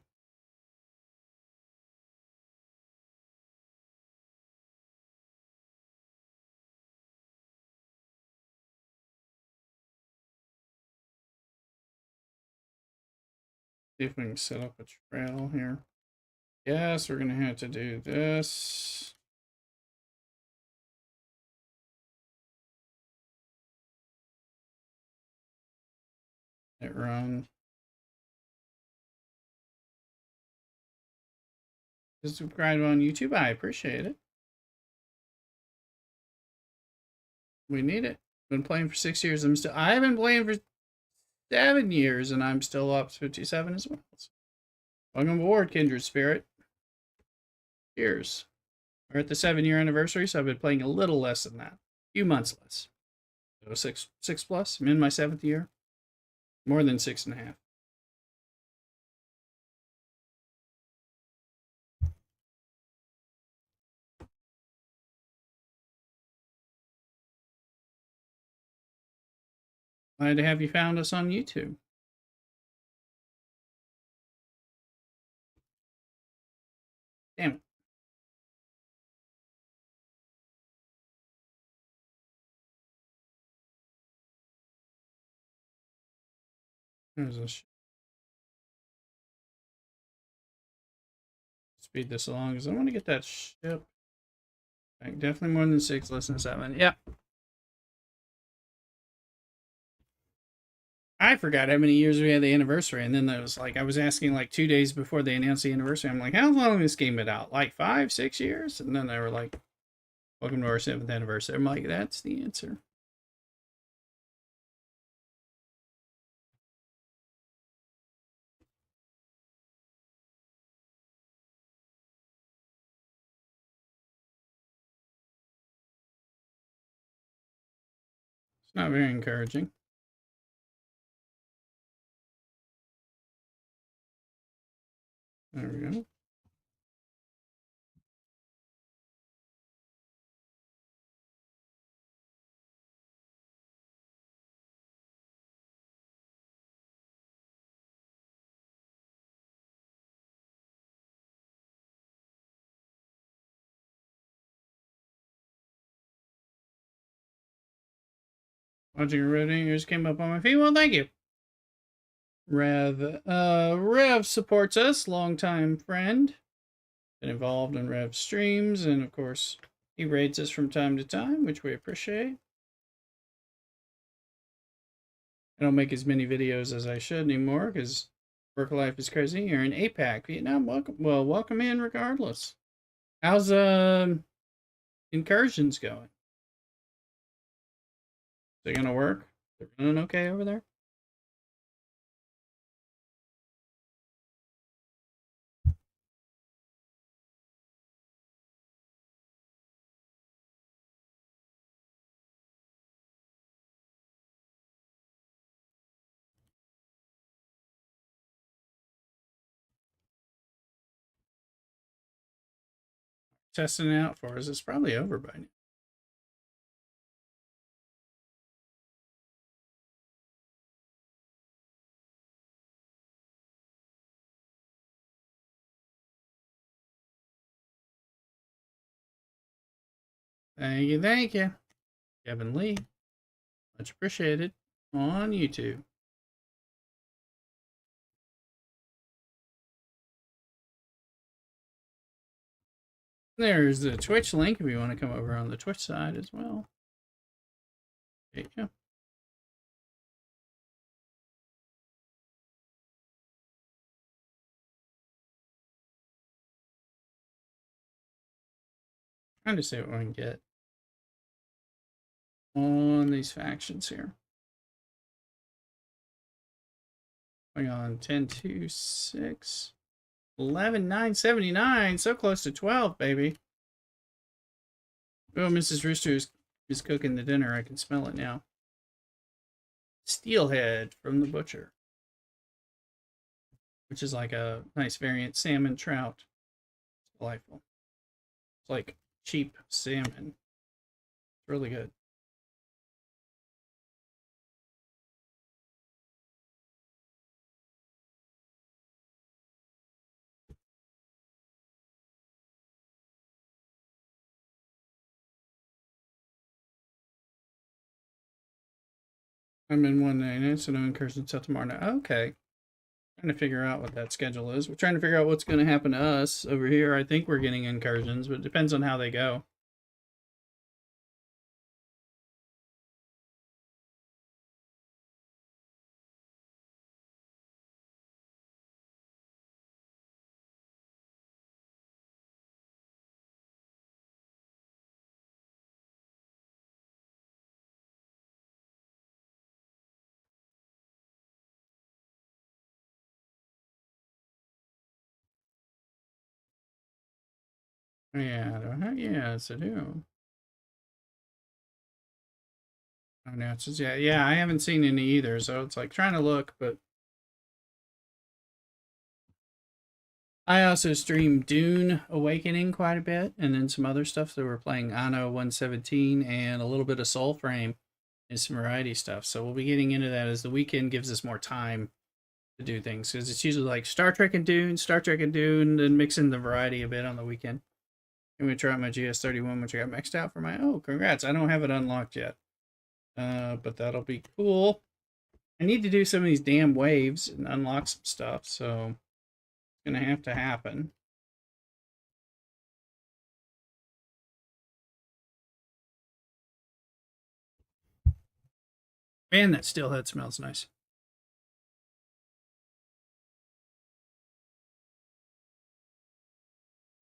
See if we can set up a trail here. Yes, we're gonna have to do this. It run. Just subscribe on YouTube. I appreciate it. We need it. Been playing for 6 years. I've been playing for 7 years, and I'm still up to 57 as well. Welcome aboard, Kindred Spirit. Cheers. We're at the 7-year anniversary, so I've been playing a little less than that. A few months less. So six plus. I'm in my 7th year. More than 6.5. Glad to have you found us on YouTube. Damn it. There's a speed this along because I want to get that ship. Like, definitely more than 6, less than 7. Yep. I forgot how many years we had the anniversary, and then there was like I was asking like 2 days before they announced the anniversary. I'm like, how long this game been out? Like 5, 6 years? And then they were like, welcome to our 7th anniversary. I'm like, that's the answer. It's not very encouraging. There we go. Watching a Rev just came up on my feed. Well, thank you. Rev supports us, longtime friend. Been involved in Rev streams, and of course, he raids us from time to time, which we appreciate. I don't make as many videos as I should anymore because work life is crazy. You're in APAC, Vietnam. Welcome in regardless. How's incursions going? Is it gonna work? They're running okay over there? Testing it out for us. It's probably over by now. Thank you. Kevin Lee. Much appreciated on YouTube. There's the Twitch link if you want to come over on the Twitch side as well. There you go. Trying to see what we can get on these factions here. Hang on, 10, 2, 6, 11, 9, 79. So close to 12, baby. Oh, Mrs. Rooster is cooking the dinner. I can smell it now. Steelhead from the butcher, which is like a nice variant salmon trout. It's delightful. It's like cheap salmon. It's really good. I'm in one night, so no incursions until tomorrow night. Okay. Trying to figure out what that schedule is. We're trying to figure out what's going to happen to us over here. I think we're getting incursions, but it depends on how they go. Yeah, yes, I do. Announcements, yeah, I haven't seen any either, so it's like trying to look, but I also streamed Dune Awakening quite a bit, and then some other stuff. So we're playing Anno 117 and a little bit of Soulframe and some variety stuff. So we'll be getting into that as the weekend gives us more time to do things, because it's usually like Star Trek and Dune, then mixing the variety a bit on the weekend. I'm gonna try out my GS31, which I got maxed out for my. Oh, congrats! I don't have it unlocked yet, but that'll be cool. I need to do some of these damn waves and unlock some stuff, so it's gonna have to happen. Man, that steelhead smells nice.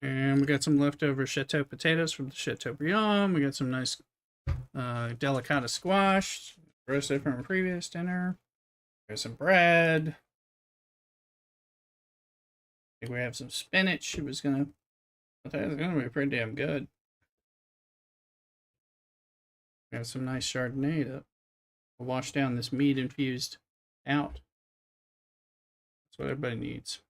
And we got some leftover chateau potatoes from the Chateaubriand. We got some nice delicata squash roasted from a previous dinner. There's some bread. I think we have some spinach. It's gonna be pretty damn good. We have some nice Chardonnay to wash down this meat infused out. That's what everybody needs.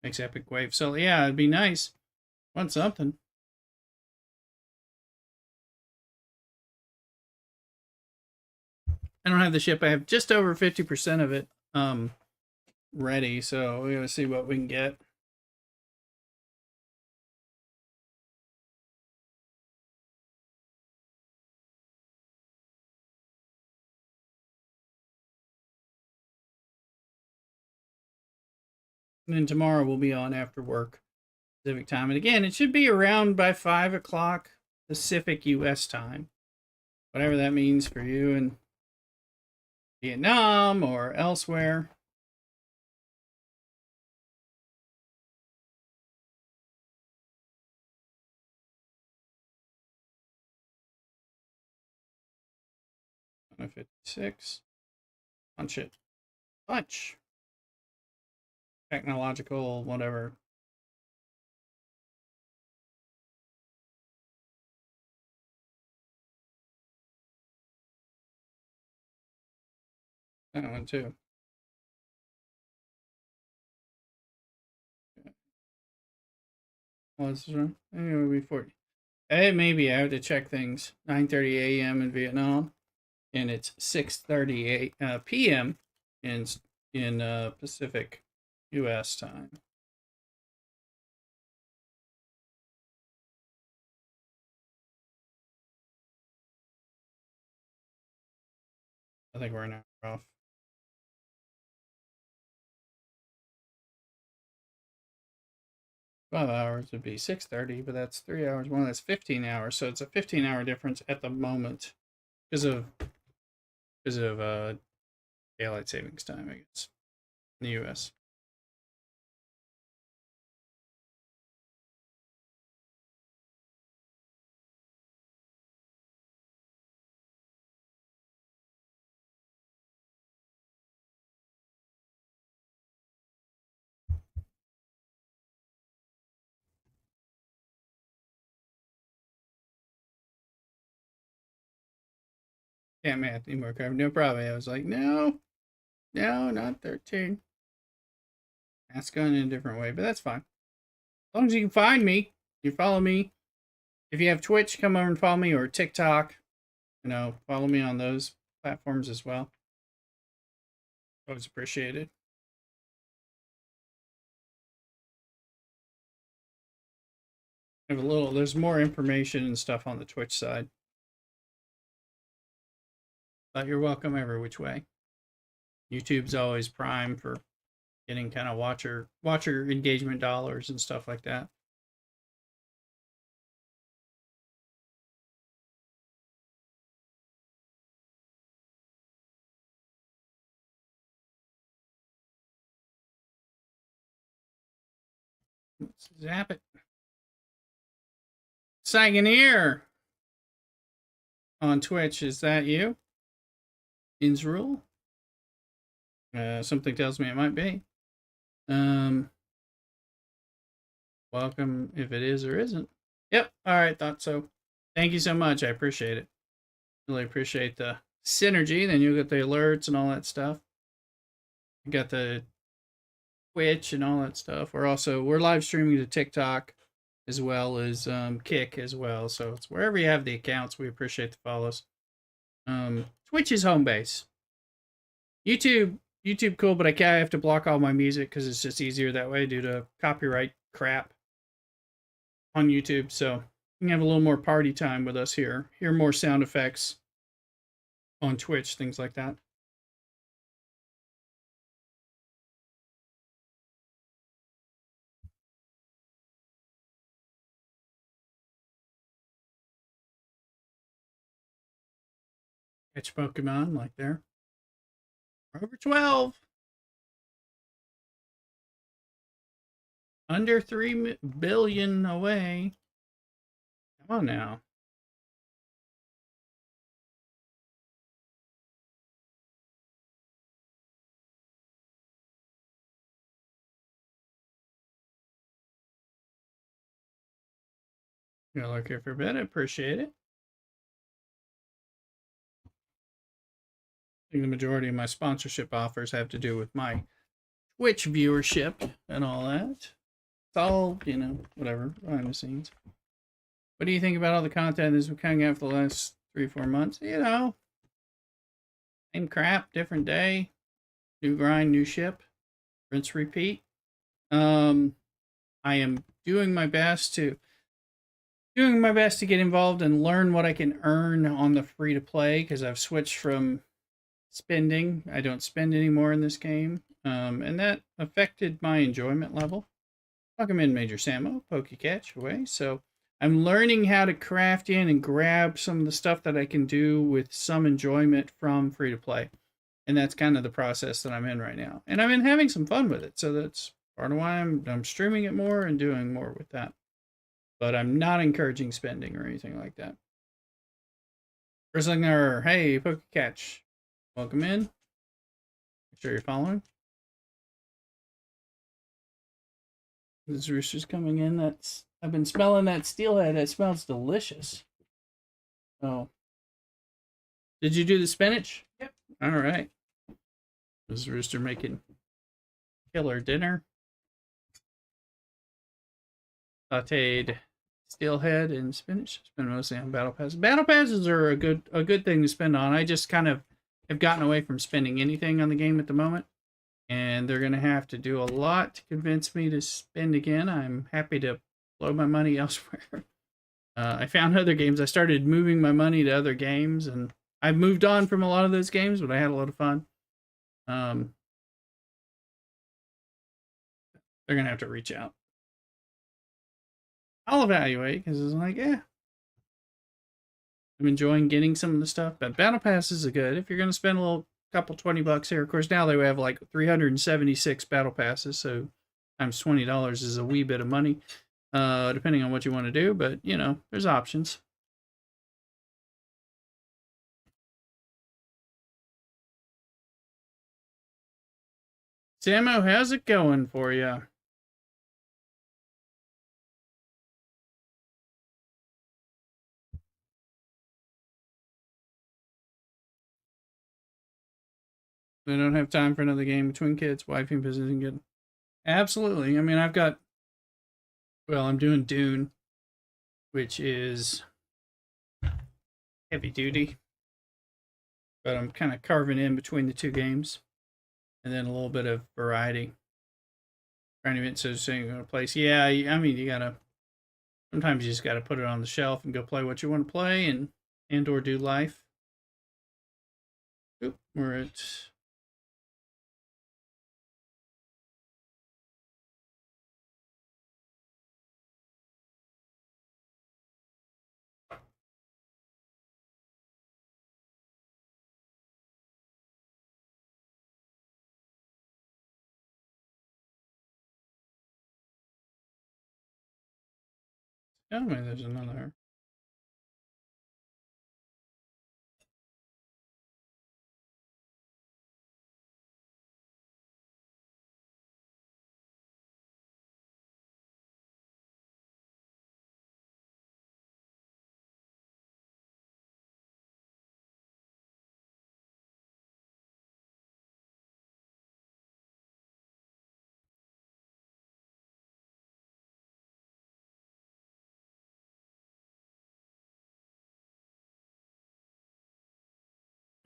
Makes epic wave. So yeah, it'd be nice. Want something. I don't have the ship. I have just over 50% of it ready, so we gotta see what we can get. And then tomorrow we'll be on after work Pacific time. And again, it should be around by 5 o'clock Pacific US time. Whatever that means for you in Vietnam or elsewhere. Oh, 56. Punch it. Punch. Technological, whatever. That one too. Oh, this is wrong. Anyway, before. Hey, maybe I have to check things. 9:30 a.m. in Vietnam, and it's 6:30 p.m. in Pacific U.S. time. I think we're an hour off. 5 hours would be 6:30, but that's 3 hours. Well, that's 15 hours. So it's a 15-hour difference at the moment because of daylight savings time, I guess, in the U.S. Can't math anymore, Carver. No problem. I was like, no, no, not 13. That's going in a different way, but that's fine. As long as you can find me, you follow me. If you have Twitch, come over and follow me, or TikTok. Follow me on those platforms as well. Always appreciated. There's more information and stuff on the Twitch side. But you're welcome every which way. YouTube's always prime for getting kind of watcher engagement dollars and stuff like that. Let's zap it. Sagineer on Twitch, is that you? Insrule? Something tells me it might be. Welcome if it is or isn't. Yep, alright, thought so. Thank you so much, I appreciate it. Really appreciate the synergy. Then you'll get the alerts and all that stuff. You got the Twitch and all that stuff. We're live streaming to TikTok as well as Kick as well. So it's wherever you have the accounts, we appreciate the follows. Twitch is home base. YouTube cool, but I have to block all my music because it's just easier that way due to copyright crap on YouTube. So you can have a little more party time with us here. Hear more sound effects on Twitch, things like that. Catch Pokemon like there. Over 12. Under 3 billion away. Come on now. You're looking for a bit. I appreciate it. I think the majority of my sponsorship offers have to do with my Twitch viewership and all that. It's all, whatever, behind the scenes. What do you think about all the content that's been coming out for the last 3-4 months? Same crap, different day, new grind, new ship, rinse, repeat. I am doing my best to get involved and learn what I can earn on the free to play because I've switched from spending. I don't spend anymore in this game, and that affected my enjoyment level. Welcome in, Major Samo. Pokecatch away. So I'm learning how to craft in and grab some of the stuff that I can do with some enjoyment from free to play. And that's kind of the process that I'm in right now. And I've been having some fun with it. So that's part of why I'm streaming it more and doing more with that. But I'm not encouraging spending or anything like that. Bristlinger, hey, Pokecatch. Welcome in. Make sure you're following. This rooster's coming in. I've been smelling that steelhead. It smells delicious. Oh. Did you do the spinach? Yep. All right. This rooster making killer dinner. Sauteed steelhead and spinach. Spend mostly on battle passes. Battle passes are a good thing to spend on. I just kind of have gotten away from spending anything on the game at the moment. And they're going to have to do a lot to convince me to spend again. I'm happy to blow my money elsewhere. I found other games. I started moving my money to other games, and I've moved on from a lot of those games, but I had a lot of fun. They're going to have to reach out. I'll evaluate, because it's like, I'm enjoying getting some of the stuff, but Battle Passes are good. If you're going to spend a little couple $20 here, of course, now they have like 376 Battle Passes, so times $20 is a wee bit of money, depending on what you want to do, but, there's options. Samo, how's it going for you? They don't have time for another game between kids. Wifey and business and good. Absolutely. I mean, I'm doing Dune, which is heavy duty, but I'm kind of carving in between the two games, and then a little bit of variety. Trying to get so you're going to place. Yeah, I mean, you gotta. Sometimes you just gotta put it on the shelf and go play what you want to play, and or do life. Oop, we're at. Tell me there's another.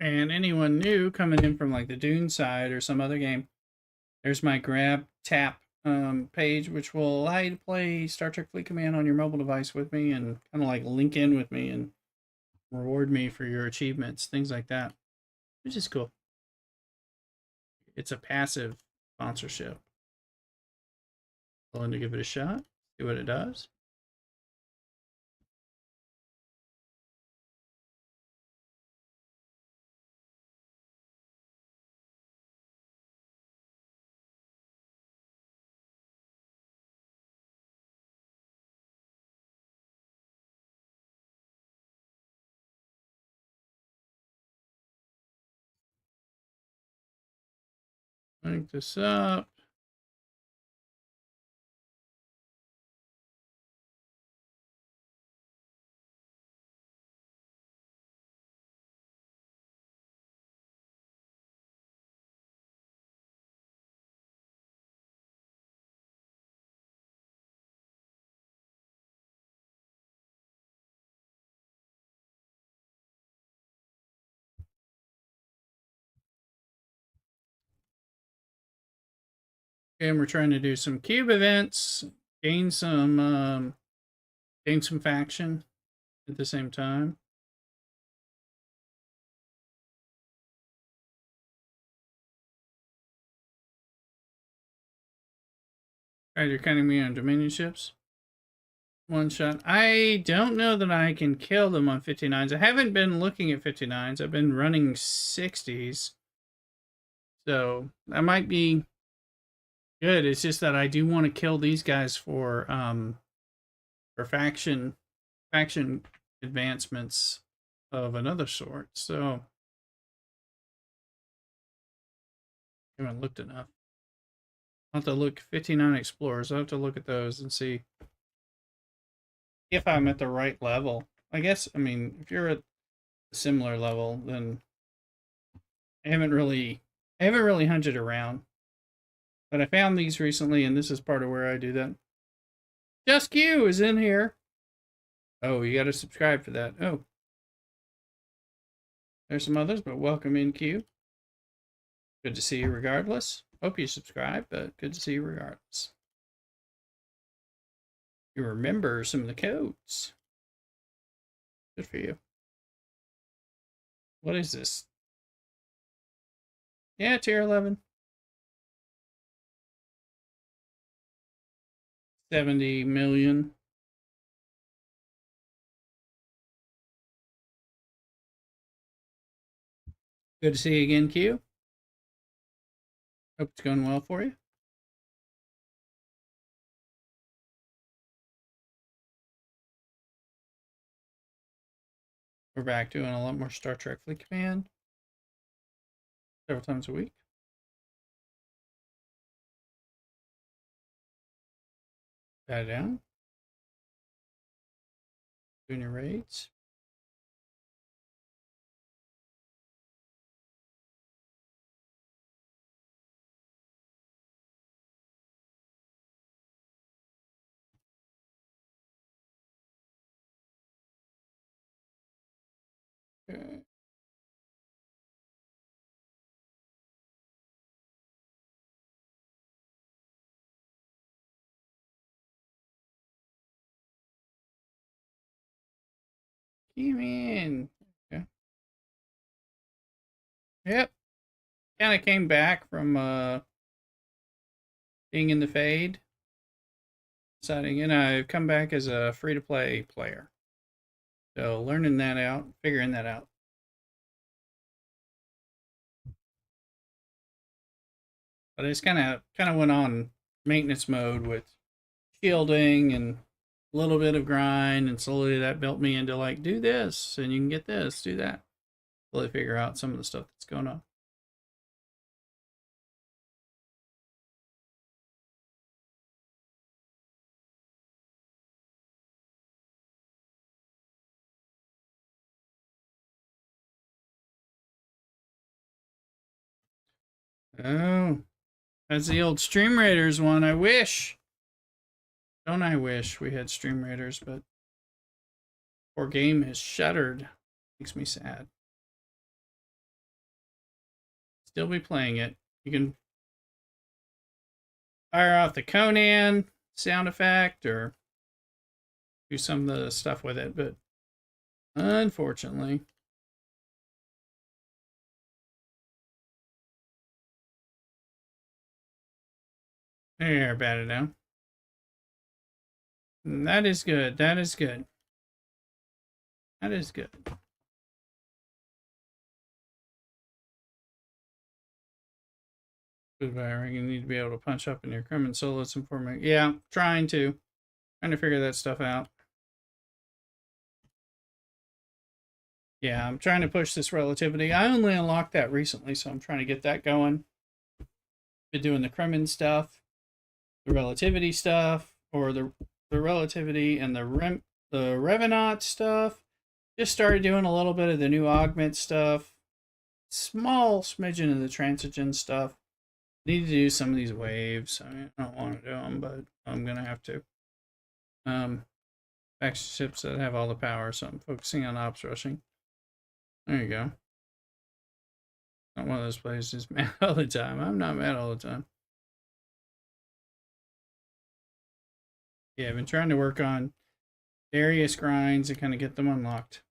And anyone new coming in from like the Dune side or some other game, there's my grab tap page, which will allow you to play Star Trek Fleet Command on your mobile device with me and kind of like link in with me and reward me for your achievements, things like that, which is cool. It's a passive sponsorship. Willing to give it a shot, see what it does. Link this up. And we're trying to do some cube events, gain some faction at the same time. All right, you're counting me on Dominion ships. One shot. I don't know that I can kill them on 59s. I haven't been looking at 59s. I've been running 60s. So that might be good. It's just that I do want to kill these guys for faction advancements of another sort. So I haven't looked enough. I'll have to look 59 explorers. I'll have to look at those and see if I'm at the right level. I guess, I mean, if you're at a similar level, then I haven't really hunted around. But I found these recently, and this is part of where I do that. Just Q is in here. Oh, you got to subscribe for that. Oh, there's some others, but welcome in, Q. Good to see you regardless. Hope you subscribe, but good to see you regardless. You remember some of the codes. Good for you. What is this? Yeah, tier 11. 70 million. Good to see you again, Q. Hope it's going well for you. We're back doing a lot more Star Trek Fleet Command. Several times a week. Pat it down. Doing your raids. Okay. Came in. Okay. Yep. Kind of came back from being in the fade. Deciding, I've come back as a free to play player. So learning that out, figuring that out. But it's kind of went on maintenance mode with shielding and a little bit of grind, and slowly that built me into like, do this and you can get this, do that. Really figure out some of the stuff that's going on. Oh, that's the old Stream Raiders one. I wish. Don't I wish we had Stream Raiders, but poor game has shuttered. Makes me sad. Still be playing it. You can fire off the Conan sound effect or do some of the stuff with it, but unfortunately. There, batted down. That is good. That is good. That is good. Goodbye. You need to be able to punch up in your Crummin solos and format. Yeah, trying to figure that stuff out. Yeah, I'm trying to push this relativity. I only unlocked that recently, so I'm trying to get that going. Been doing the Kremen stuff, the relativity stuff, or the relativity and the Revenant stuff. Just started doing a little bit of the new augment stuff. Small smidgen of the transigen stuff. Need to do some of these waves. I don't want to do them, but I'm gonna have to. Faction ships that have all the power, so I'm focusing on ops rushing. There you go. Not one of those places just mad all the time. I'm not mad all the time. Yeah, I've been trying to work on various grinds and kind of get them unlocked.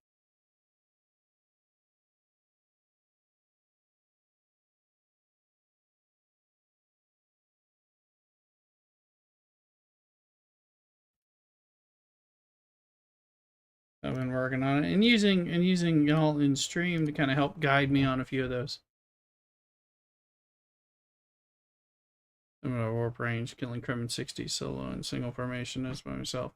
I've been working on it and using y'all in stream to kind of help guide me on a few of those. Some of our warp range, killing Kremen 60 solo and single formation as by myself.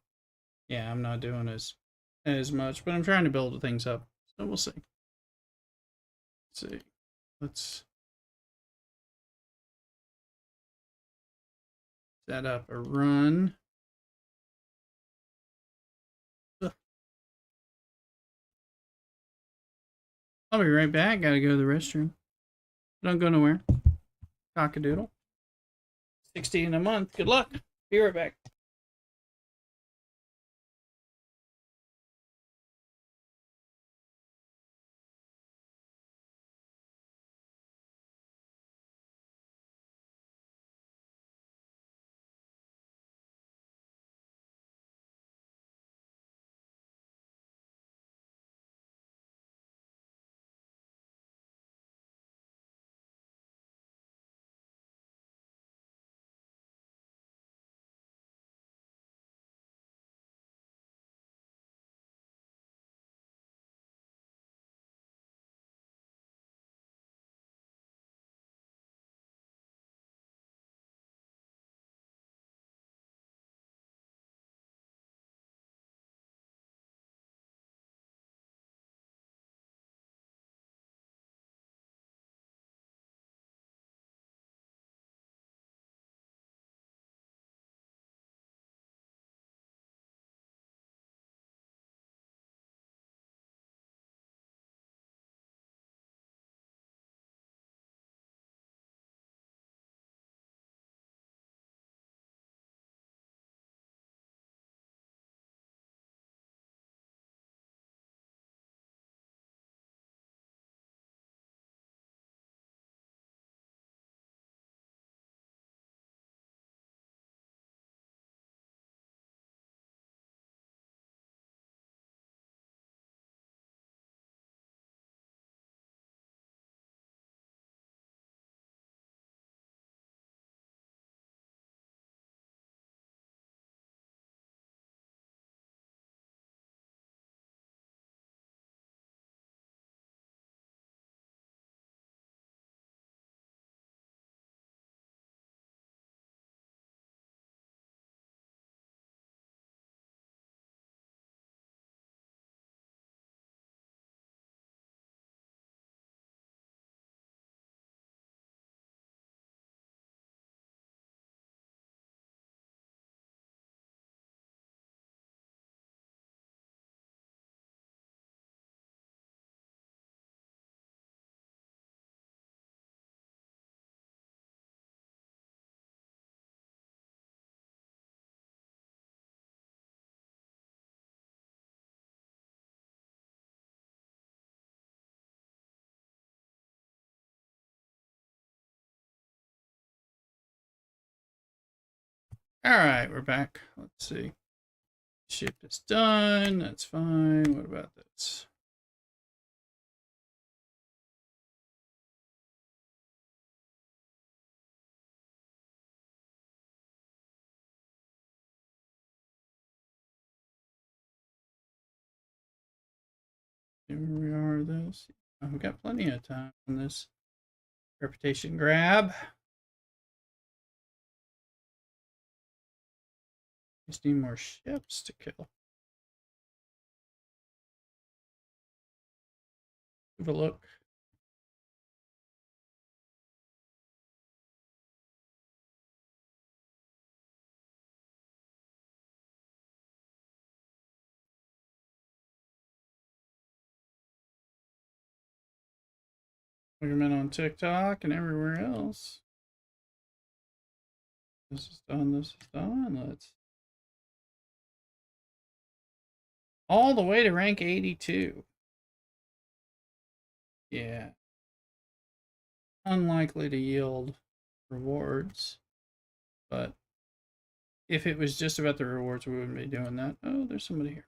Yeah, I'm not doing as much, but I'm trying to build things up. So we'll see. Let's see. Let's set up a run. I'll be right back. Gotta go to the restroom. Don't go nowhere. Cockadoodle. 60 in a month. Good luck. Be right back. All right, we're back. Let's see. Shift is done. That's fine. What about this? Here we are. This. We've got plenty of time on this reputation grab. Just need more ships to kill. Have a look. Look them in on TikTok and everywhere else. This is done. This is done. Let's all the way to rank 82. Yeah. Unlikely to yield rewards, but if it was just about the rewards, we wouldn't be doing that. Oh, there's somebody here.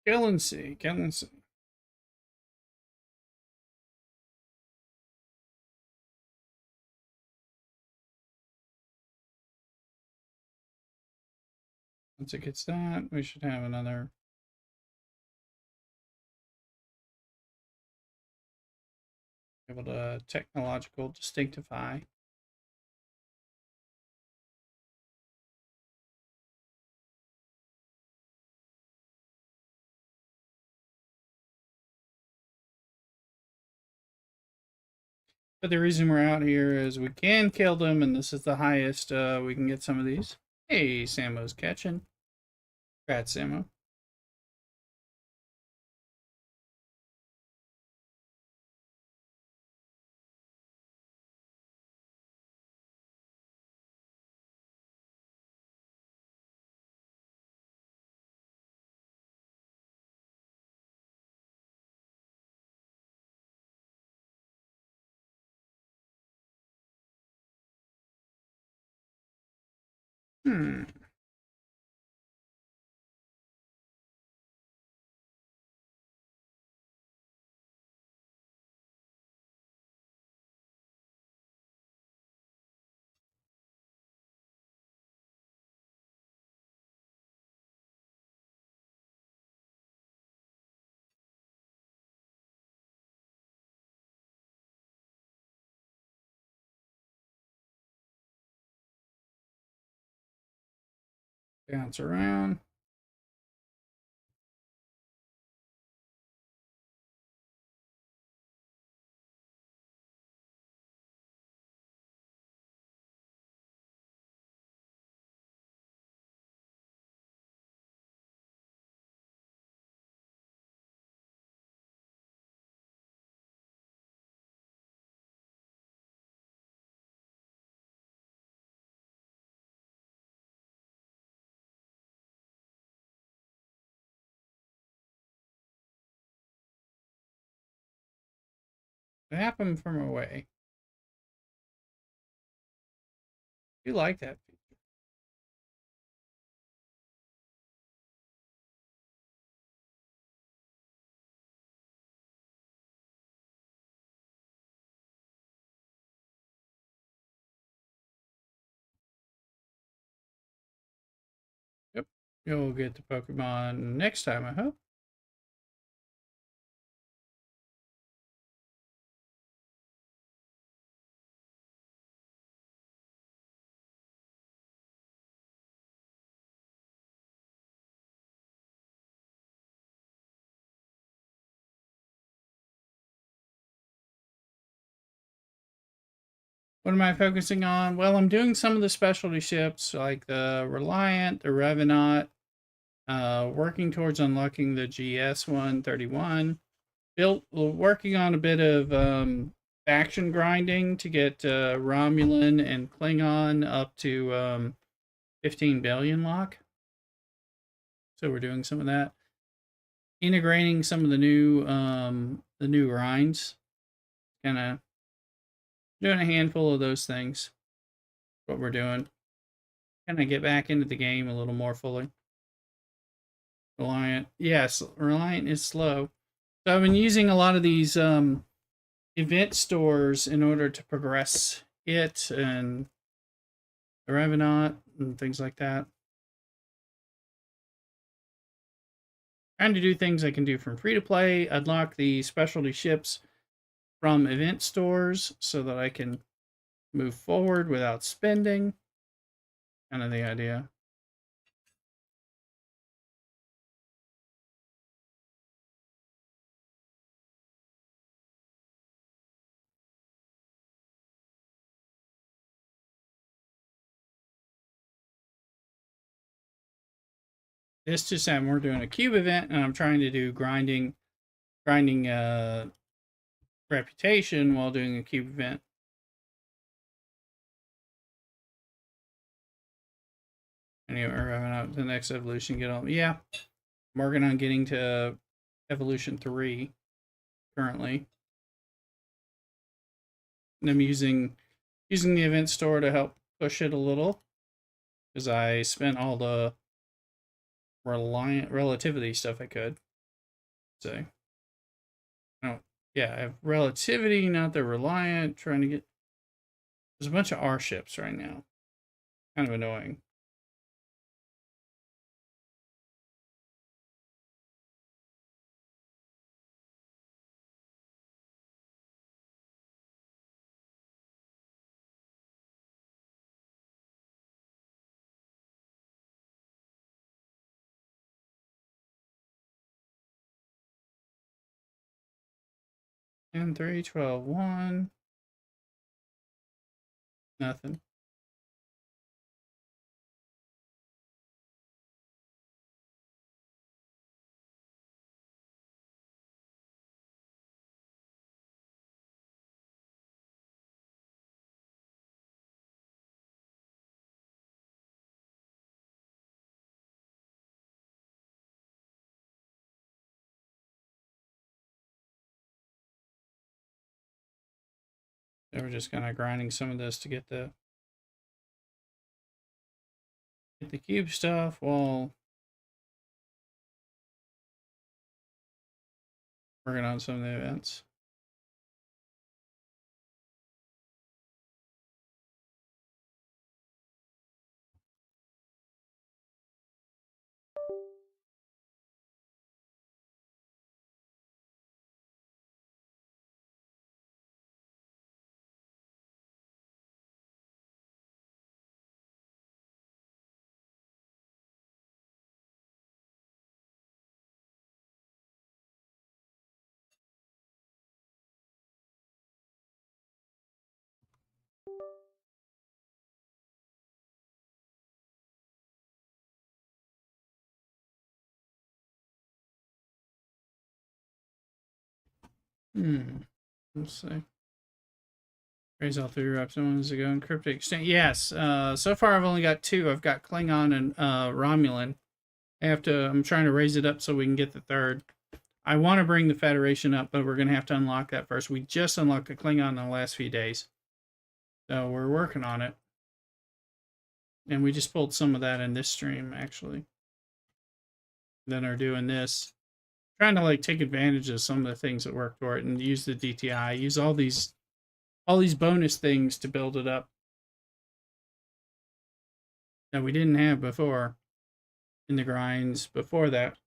Kill and see. Kill and see. Once it gets that, we should have another. Able to technological distinctify. But the reason we're out here is we can kill them, and this is the highest we can get some of these. Hey, Samo's catching. Congrats, Samo. Hmm. Bounce around. Zap them from away. You like that feature. Yep. You'll get the Pokemon next time, I hope. What am I focusing on? Well, I'm doing some of the specialty ships like the Reliant, the Revenant, working towards unlocking the GS 131. Working on a bit of faction grinding to get Romulan and Klingon up to 15 billion lock. So we're doing some of that. Integrating some of the new grinds. Kind of doing a handful of those things. What we're doing. Kind of get back into the game a little more fully. Reliant. Yes, Reliant is slow. So I've been using a lot of these event stores in order to progress it and the Revenant and things like that. Trying to do things I can do from free to play, unlock the specialty ships from event stores so that I can move forward without spending. Kind of the idea. This just happened. We're doing a cube event, and I'm trying to do grinding reputation while doing a cube event. Anyway, we're having out the next evolution. Get on. Yeah, I'm working on getting to evolution 3 currently. And I'm using the event store to help push it a little because I spent all the Reliant relativity stuff I could. So, oh yeah, I have relativity, not the Reliant. Trying to get there's a bunch of R ships right now. Kind of annoying. And 3, 12, 1. Nothing. So we're just kind of grinding some of this to get the cube stuff while working on some of the events. Let's see. Raise all 3 reps moments ago. Encrypted exchange. Yes. So far I've only got 2. I've got Klingon and Romulan. I'm trying to raise it up so we can get the 3rd. I want to bring the Federation up, but we're going to have to unlock that first. We just unlocked the Klingon in the last few days. So we're working on it. And we just pulled some of that in this stream, actually. Then are doing this. Trying to like take advantage of some of the things that work for it and use the DTI, use all these bonus things to build it up that we didn't have before in the grinds before that.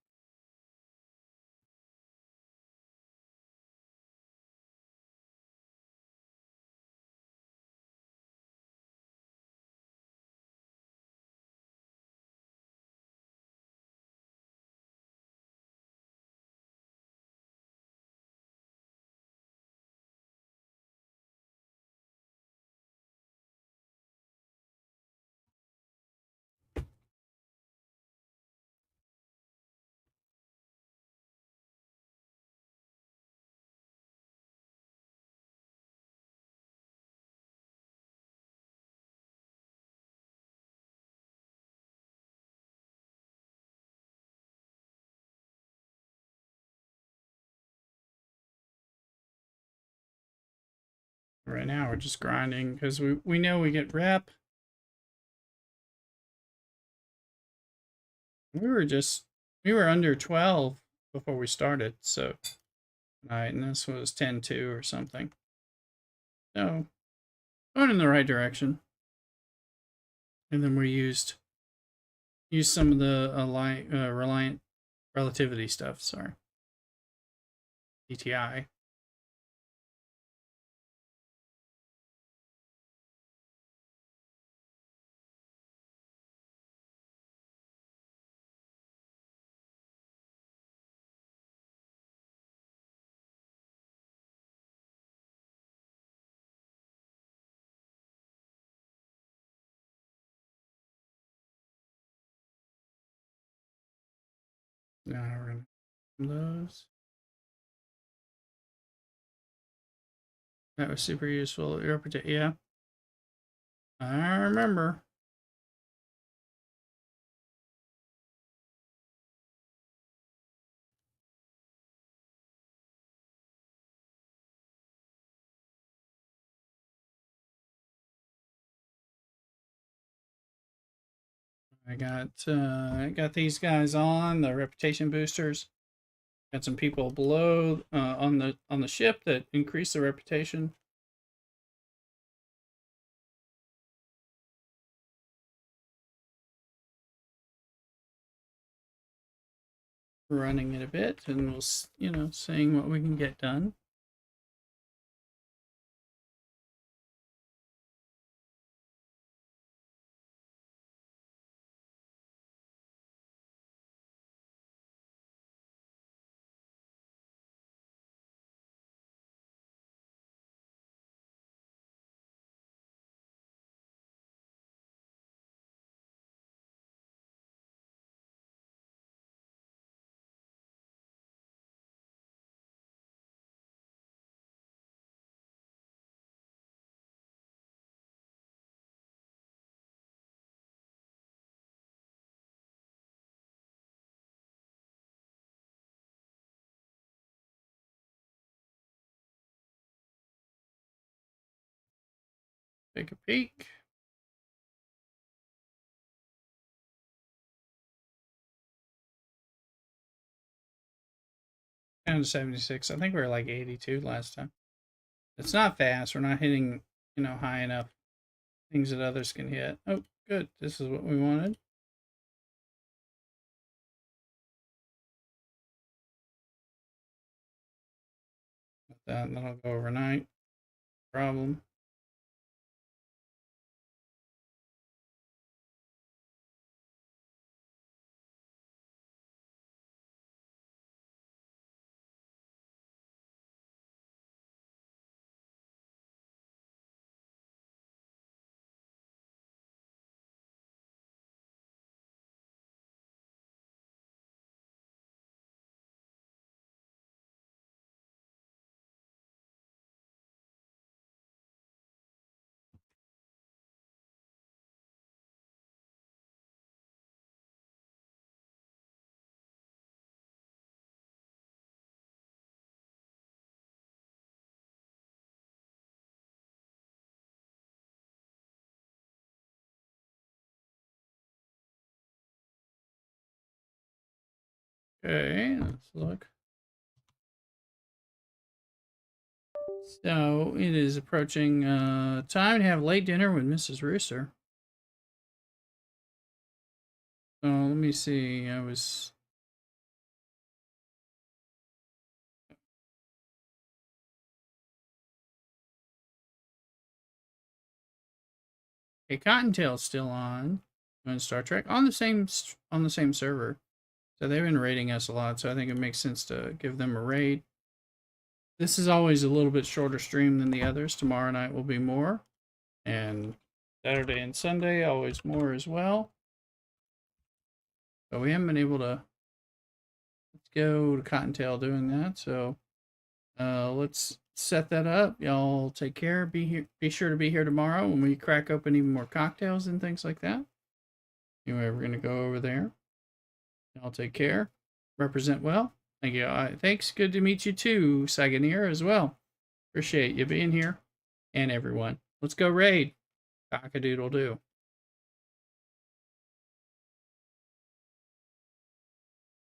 right now we're just grinding because we know we get rep. We were under 12 before we started, so right, and this was 10-2 or something. So going in the right direction. And then we used some of the reliant relativity stuff, sorry. DTI. Now we're gonna those. That was super useful. Yeah, I remember. I got these guys on the reputation boosters. Got some people below on the ship that increase the reputation. Running it a bit, and we'll seeing what we can get done. Take a peek. Down to 76. I think we were like 82 last time. It's not fast. We're not hitting, high enough things that others can hit. Oh, good. This is what we wanted. That'll go overnight. Problem. Okay, let's look. So it is approaching time to have late dinner with Mrs. Rooster. So let me see. Cottontail's still on Star Trek on the same server. So they've been raiding us a lot, so I think it makes sense to give them a raid. This is always a little bit shorter stream than the others. Tomorrow night will be more. And Saturday and Sunday, always more as well. But we haven't been able to go to Cottontail doing that. So let's set that up. Y'all take care. Be sure to be here tomorrow when we crack open even more cocktails and things like that. Anyway, we're gonna go over there. Y'all take care. Represent well. Thank you. Thanks. Good to meet you too, Saganeer, as well. Appreciate you being here. and everyone. Let's go raid. Cock-a-doodle-doo.